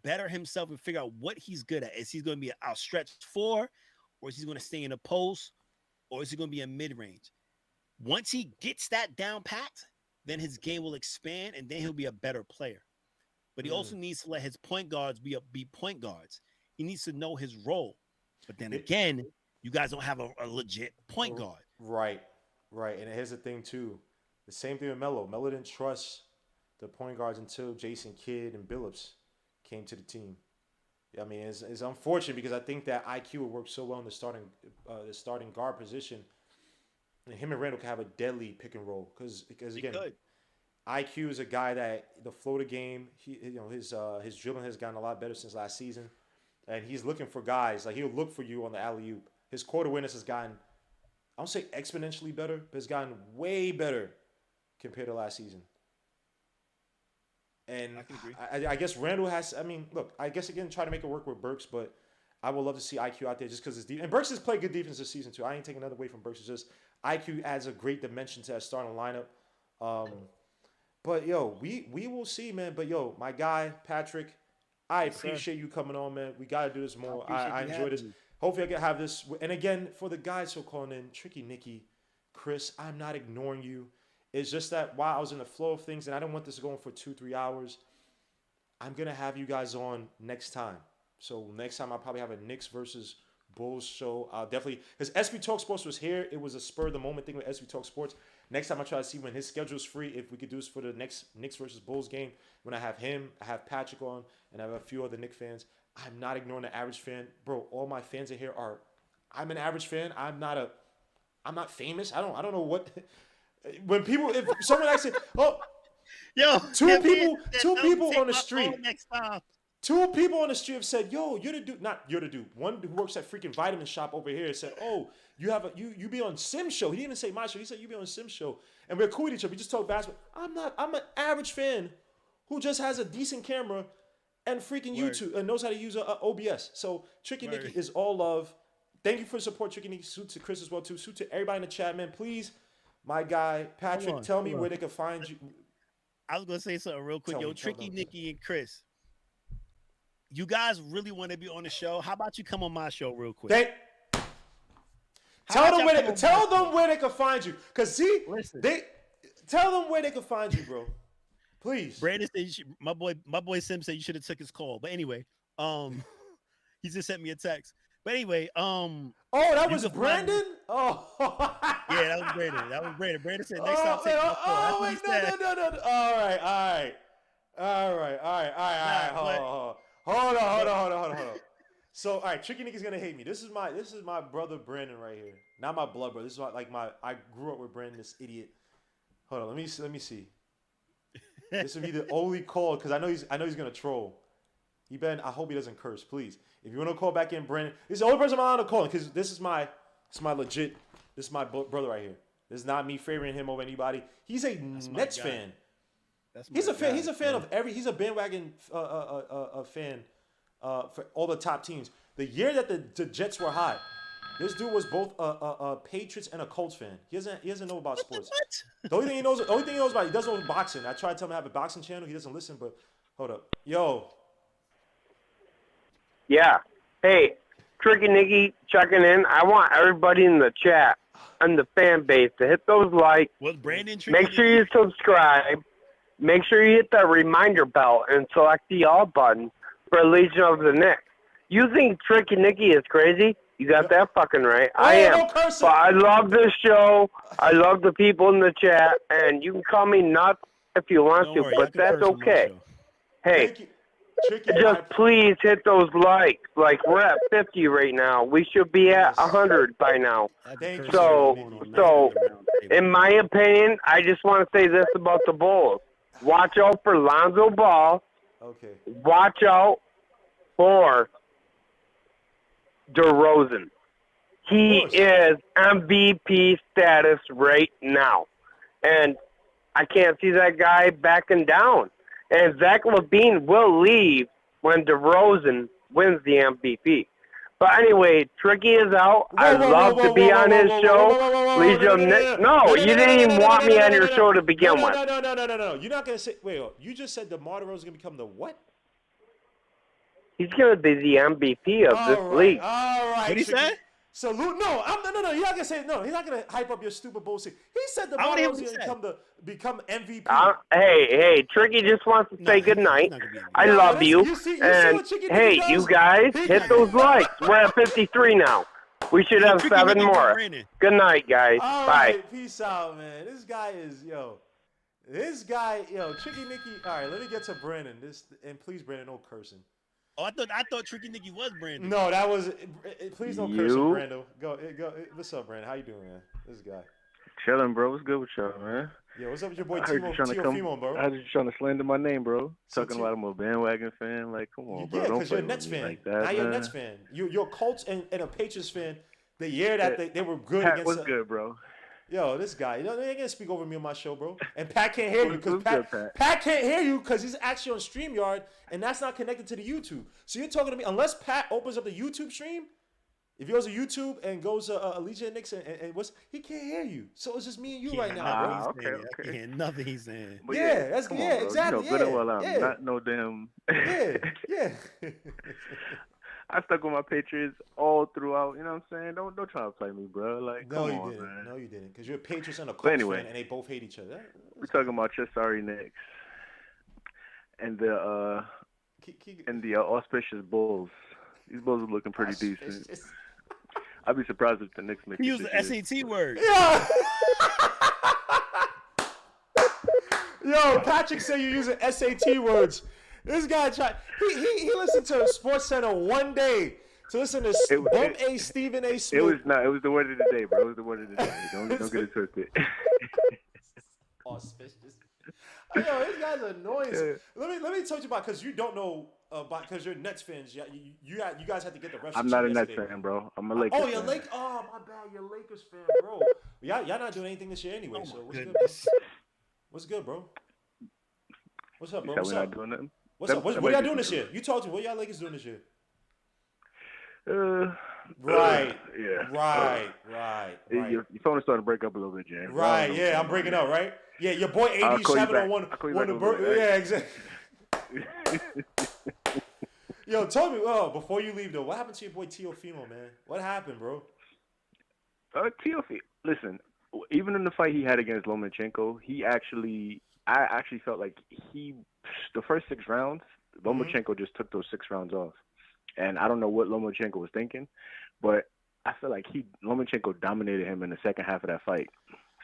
better himself and figure out what he's good at. Is he going to be an outstretched four, or is he going to stay in the post, or is he going to be a mid-range? Once he gets that down packed, then his game will expand, and then he'll be a better player. But he also needs to let his point guards be point guards. He needs to know his role. But then again, you guys don't have a legit point guard. Right. And here's the thing, too. The same thing with Melo. Melo didn't trust the point guards until Jason Kidd and Billups came to the team. I mean, it's unfortunate because I think that IQ would work so well in the starting guard position. And him and Randle can have a deadly pick and roll because again, IQ is a guy that the flow of the game, his dribbling has gotten a lot better since last season, and he's looking for guys like he'll look for you on the alley oop. His court awareness has gotten, I don't say exponentially better, but it's gotten way better compared to last season. And I can agree. I guess Randle has. I mean, look, I guess again try to make it work with Burks, but I would love to see IQ out there just because it's deep. And Burks has played good defense this season too. I ain't taking another away from Burks. It's just IQ adds a great dimension to that starting lineup. But we will see, man. But my guy Patrick, I appreciate you coming on, man. We gotta do this more. I enjoy this. Hopefully I can have this. And again, for the guys who are calling in, Tricky Nicky, Chris, I'm not ignoring you. It's just that while I was in the flow of things, and I don't want this going for 2-3 hours, I'm going to have you guys on next time. So next time I'll probably have a Knicks versus Bulls show. I'll definitely, because SB Talk Sports was here. It was a spur of the moment thing with SB Talk Sports. Next time I try to see when his schedule's free, if we could do this for the next Knicks versus Bulls game. When I have him, I have Patrick on, and I have a few other Knicks fans. I'm not ignoring the average fan. Bro, all my fans in here are, I'm an average fan. I'm not famous. I don't know what... When people, if someone actually, two people on the street, 2 people on the street have said, "Yo, you're the dude." Not you're the dude. One who works at freaking Vitamin Shop over here said, "Oh, you be on Sim Show." He didn't even say my show. He said you be on Sim Show, and we're cool with each other. We just talk basketball. I'm an average fan who just has a decent camera and freaking YouTube and knows how to use a OBS. So Tricky Nicky is all love. Thank you for the support, Tricky Nicky. Suit to Chris as well too. Suit to everybody in the chat, man. Please, my guy Patrick, tell me where they can find you. I was gonna say something real quick. Tricky Nicky and Chris. You guys really want to be on the show? How about you come on my show real quick? Tell them where they can find you. Cause tell them where they can find you, bro. Please. Brandon said my boy Sim said you should have took his call. But anyway, he just sent me a text. But anyway, that was Brandon? Oh. Yeah, that was Brandon. Brandon said next time take my call. No. All right. Hold on. So, all right, Tricky Nicky's gonna hate me. This is my brother Brandon right here. Not my blood brother. This is I grew up with Brandon, this idiot. Hold on, let me see. This will be the only call because I know he's gonna troll. I hope he doesn't curse, please. If you want to call back in, Brandon, this is the only person I'm allowed to call because this is my brother right here. This is not me favoring him over anybody. He's a Nets fan. He's a fan of every. He's a bandwagon fan for all the top teams. The year that the Jets were hot, this dude was both a Patriots and a Colts fan. He doesn't know about sports. What? The only thing he knows about, he doesn't know boxing. I tried to tell him to have a boxing channel. He doesn't listen. But hold up, yo. Yeah. Hey, Tricky Nicky checking in. I want everybody in the chat and the fan base to hit those likes. Was Brandon Make sure you subscribe. Make sure you hit that reminder bell and select the all button for Legion of the Knicks. You think Tricky Nicky is crazy? You got that fucking right. I am. But I love this show. I love the people in the chat. And you can call me nuts if you want to, but that's okay. Hey, just please hit those likes. Like, we're at 50 right now. We should be at 100 by now. So, in my opinion, I just want to say this about the Bulls. Watch out for Lonzo Ball. Okay. Watch out for DeRozan. He is MVP status right now. And I can't see that guy backing down. And Zach Lavine will leave when DeRozan wins the MVP. But anyway, Tricky is out. I'd love to be on his show. No, you didn't even want me on your show to begin with. No. You're not going to say – wait, you just said DeMar DeRozan is going to become the what? He's going to be the MVP of this league. All right. What did he say? Salute. No. You're not gonna say no. He's not gonna hype up your stupid bullshit. He said the DeMar DeRozan is gonna become MVP. Hey, Tricky just wants to say good night. I love you. And hey, you guys, hit those likes. We're at 53 now. We should have 7 more. Good night, guys. All Bye. Right, peace out, man. This guy, Tricky Nicky. All right, let me get to Brandon. And please, Brandon, no cursing. Oh, I thought Tricky Nicky was Brandon. No, that was. Please don't curse him, Brando. Go. What's up, Brandon? How you doing, man? This guy. Chilling, bro. What's good with y'all, man? Yo, what's up with your boy Timo, bro? I heard you trying to slander my name, bro. Talking about I'm a bandwagon fan. Like, come on, bro. Yeah, because you're a Nets fan. Like that, now you're a Nets fan. You're a Colts and a Patriots fan. The year that they were good Pat against. Was good, bro. Yo, this guy, they ain't gonna speak over me on my show, bro. And Pat can't hear you because Pat can't hear you because he's actually on StreamYard and that's not connected to the YouTube. So you're talking to me unless Pat opens up the YouTube stream. If he goes to YouTube and goes to Legion Knicks and he can't hear you. So it's just me and you right now, bro. Okay. I can't hear nothing he's saying. But exactly. You know good and well I'm not no damn. Yeah. I stuck with my Patriots all throughout. You know what I'm saying? Don't try to play me, bro. Like, no, come you on, didn't. man. No, you didn't. Because you're a Patriots and a Colts fan, and they both hate each other. We're talking about your sorry Knicks and the auspicious Bulls. These Bulls are looking pretty decent. I'd be surprised if the Knicks make it. He used the SAT word. Yeah. Yo, Patrick said you're using SAT words. This guy tried. He listened to Sports Center one day to listen to Stephen A. Smith. It was the word of the day, bro. It was the word of the day. Don't get it twisted. Auspicious. Yo, this guy's annoying. Let me talk to you about because you don't know because you're Nets fans. Yeah, you guys had to get the refs. I'm not a Nets fan, bro. I'm a Lakers. Oh, you're fan. Oh, my bad. You're Lakers fan, bro. Y'all not doing anything this year anyway. So what's good, bro? What's good, bro? What's up, bro? What's up? Not doing nothing? What's up? What y'all doing this year? You talk to me. What y'all Lakers doing this year? Right. Yeah. Right. Your phone is starting to break up a little bit, James. Right. Yeah, I'm breaking up. Right. Yeah, your boy 87 on one. Yeah, exactly. Yo, tell me, before you leave though, what happened to your boy Teofimo, man? What happened, bro? Teofimo, listen, even in the fight he had against Lomachenko, I actually felt like the first 6 rounds, Lomachenko just took those 6 rounds off. And I don't know what Lomachenko was thinking, but I feel like Lomachenko dominated him in the second half of that fight.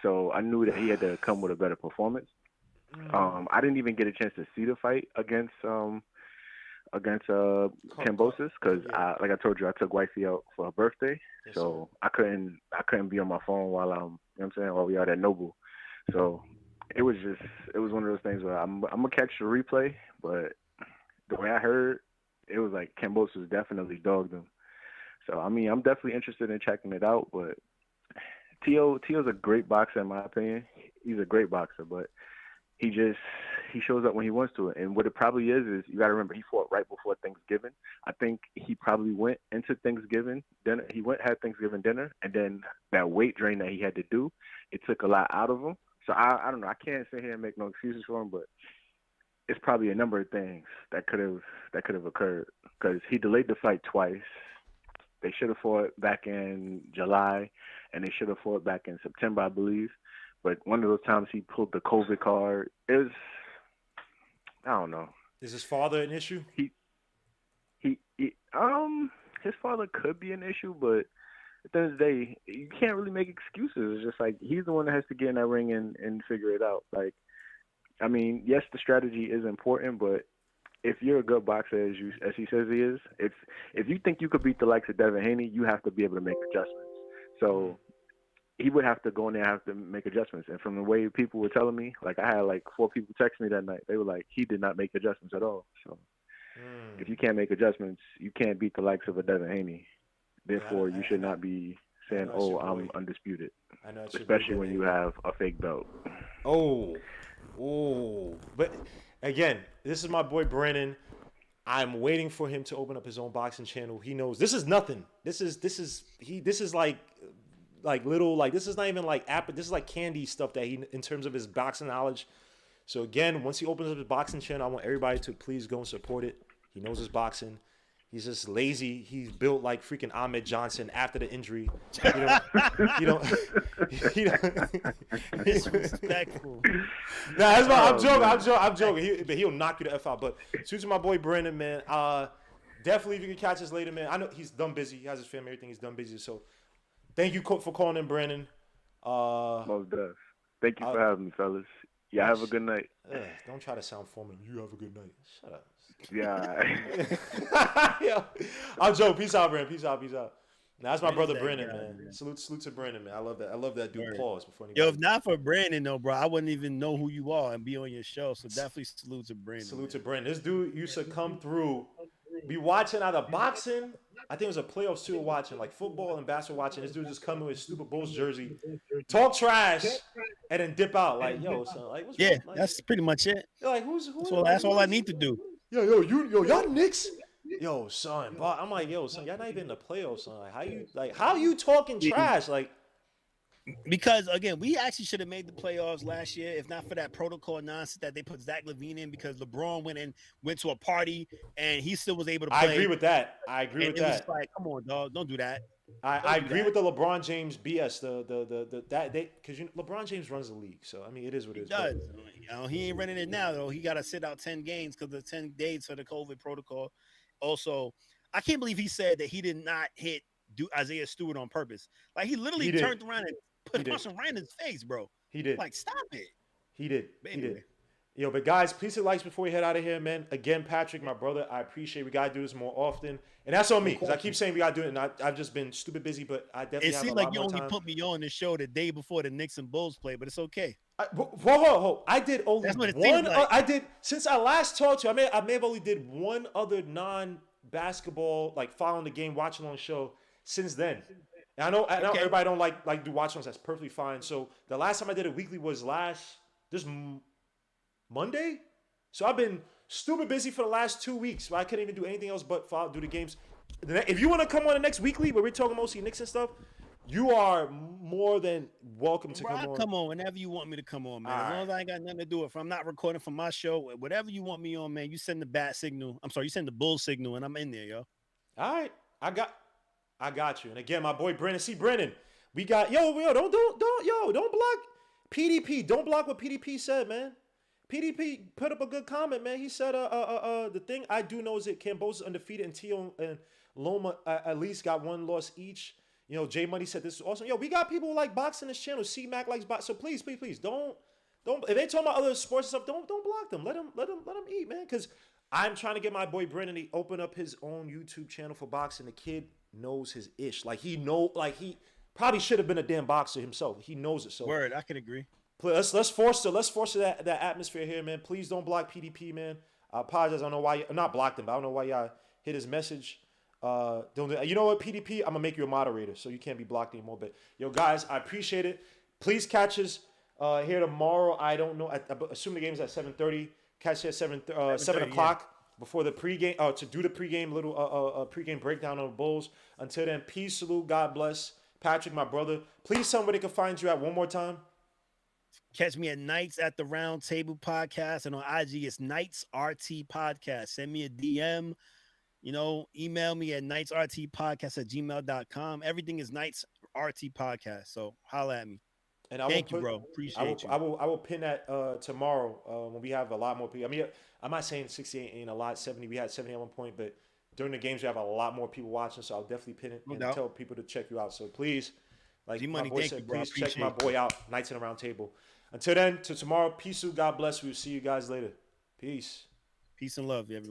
So I knew that he had to come with a better performance. I didn't even get a chance to see the fight against Kambosos because, like I told you, I took wifey out for her birthday, so I couldn't be on my phone while while we out at Noble. So it was one of those things where I'm gonna catch the replay, but the way I heard, it was like Kambosos definitely dogged him. So I mean, I'm definitely interested in checking it out, but Tio's a great boxer in my opinion. He's a great boxer, but he shows up when he wants to. And what it probably is you got to remember, he fought right before Thanksgiving. I think he probably went into Thanksgiving dinner. Had Thanksgiving dinner, and then that weight drain that he had to do, it took a lot out of him. So I don't know. I can't sit here and make no excuses for him, but it's probably a number of things that could have occurred because he delayed the fight twice. They should have fought back in July, and they should have fought back in September, I believe. But one of those times he pulled the COVID card. I don't know. Is his father an issue? His father could be an issue, but at the end of the day, you can't really make excuses. It's just like he's the one that has to get in that ring and figure it out. Like, I mean, yes, the strategy is important, but if you're a good boxer, as he says he is, if you think you could beat the likes of Devin Haney, you have to be able to make adjustments. So he would have to go in there and have to make adjustments. And from the way people were telling me, like I had like 4 people text me that night. They were like, he did not make adjustments at all. So if you can't make adjustments, you can't beat the likes of a Devin Haney. Therefore, you should not be saying, I'm undisputed. I know, especially when you have a fake belt. But again, this is my boy Brandon. I'm waiting for him to open up his own boxing channel. He knows this is nothing. This is like little, like this is not even like this is like candy stuff that he, in terms of his boxing knowledge. So again, once he opens up his boxing channel, I want everybody to please go and support it. He knows his boxing. He's just lazy. He's built like freaking Ahmed Johnson after the injury. You don't. Disrespectful. Nah, that's why I'm joking. But he'll knock you the F out. But shoot to my boy Brandon, man. Definitely if you can catch us later, man. I know he's done busy. He has his family, everything. He's done busy. So thank you for calling in, Brandon. Most definitely. Thank you for having me, fellas. Yeah, have a good night. Don't try to sound formal. You have a good night. Shut up. Yeah. Yo, I'm joking. Peace out, Brandon. Peace out. Now, that's my brother Brandon, man. Salute to Brandon, man. I love that dude. Pause before anybody. Yo, if not for Brandon, though, bro, I wouldn't even know who you are and be on your show. So definitely salute to Brandon. Salute to Brandon. This dude used to come through, be watching either boxing. I think it was a playoffs too, watching like football and basketball watching. This dude just come in with his stupid Bulls jersey, talk trash, and then dip out. Like, yo, son, like, what's wrong? Like, that's pretty much it. Like, who? That's all I need to do. Yo, y'all Knicks. Yo, son, but I'm like, yo, son, y'all not even in the playoffs, son. Like, how you talking trash? Like, because again, we actually should have made the playoffs last year if not for that protocol nonsense that they put Zach Lavine in because LeBron went to a party and he still was able to play. I agree with that. It was like, come on, dog, don't do that. I agree with the LeBron James BS. Because LeBron James runs the league, so I mean it is what it is. He does. He ain't running it now though. He got to sit out 10 games because of 10 days for the COVID protocol. Also, I can't believe he said that he did not hit Isaiah Stewart on purpose. Like he literally turned around and put a punch right in his face, bro. He did. Like, stop it. He did. Yo, but guys, please hit likes before we head out of here, man. Again, Patrick, my brother, I appreciate we gotta do this more often, and that's on me because I keep saying we gotta do it, and I've just been stupid busy, but I definitely it have seems a like lot you more only time. put me on the show the day before the Knicks and Bulls play, but it's okay. Whoa. I did only That's what it one. seems like. I did since I last talked to you. I may have only did one other non-basketball, like following the game, watching on the show since then. And I know everybody don't like do watch ons. That's perfectly fine. So the last time I did it weekly was this Monday. So I've been stupid busy for the last 2 weeks. So I couldn't even do anything else but do the games. If you want to come on the next weekly where we're talking mostly Knicks and stuff, you are more than welcome to come on. Come on whenever you want me to come on, man. As long as I ain't got nothing to do. If I'm not recording for my show, whatever you want me on, man, you send the bat signal. I'm sorry, you send the bull signal, and I'm in there, yo. All right, I got you. And again, my boy Brennan. See, Brennan, we got don't block PDP. Don't block what PDP said, man. PDP put up a good comment, man. He said, the thing I do know is that Cambosa's undefeated and Tio and Loma at least got one loss each. You know, J Money said this is awesome. Yo, we got people who like boxing this channel. C Mac likes boxing. So please, don't. If they talking about other sports and stuff, don't block them. Let them eat, man. Because I'm trying to get my boy Brennan to open up his own YouTube channel for boxing. The kid knows his ish. He probably should have been a damn boxer himself. He knows it. So word, I can agree. Let's force that atmosphere here, man. Please don't block PDP, man. I apologize. I don't know why not blocked him, but I don't know why y'all hit his message. You know what, PDP? I'm gonna make you a moderator, so you can't be blocked anymore. But yo, guys, I appreciate it. Please catch us here tomorrow. I don't know. I assume the game's at 7:30. Catch us at 7 o'clock before the pregame. To do the pregame pregame breakdown on the Bulls. Until then, peace, salute, God bless. Patrick, my brother. Please tell me where they can find you at one more time. Catch me at Nights at the Round Table Podcast, and on IG it's Nights RT Podcast. Send me a DM. Email me at nightsrtpodcast@gmail.com. Everything is Nights RT Podcast. So holla at me. And Thank you, bro. Appreciate you. I will pin that tomorrow when we have a lot more people. I mean, I'm not saying 68 ain't a lot. 70, we had 70 at one point, but during the games we have a lot more people watching. So I'll definitely pin it and tell people to check you out. So please, like my boy said, please check my boy out. Nights in the Round Table. Until then, to tomorrow, peace, God bless. We'll see you guys later. Peace. Peace and love, everyone.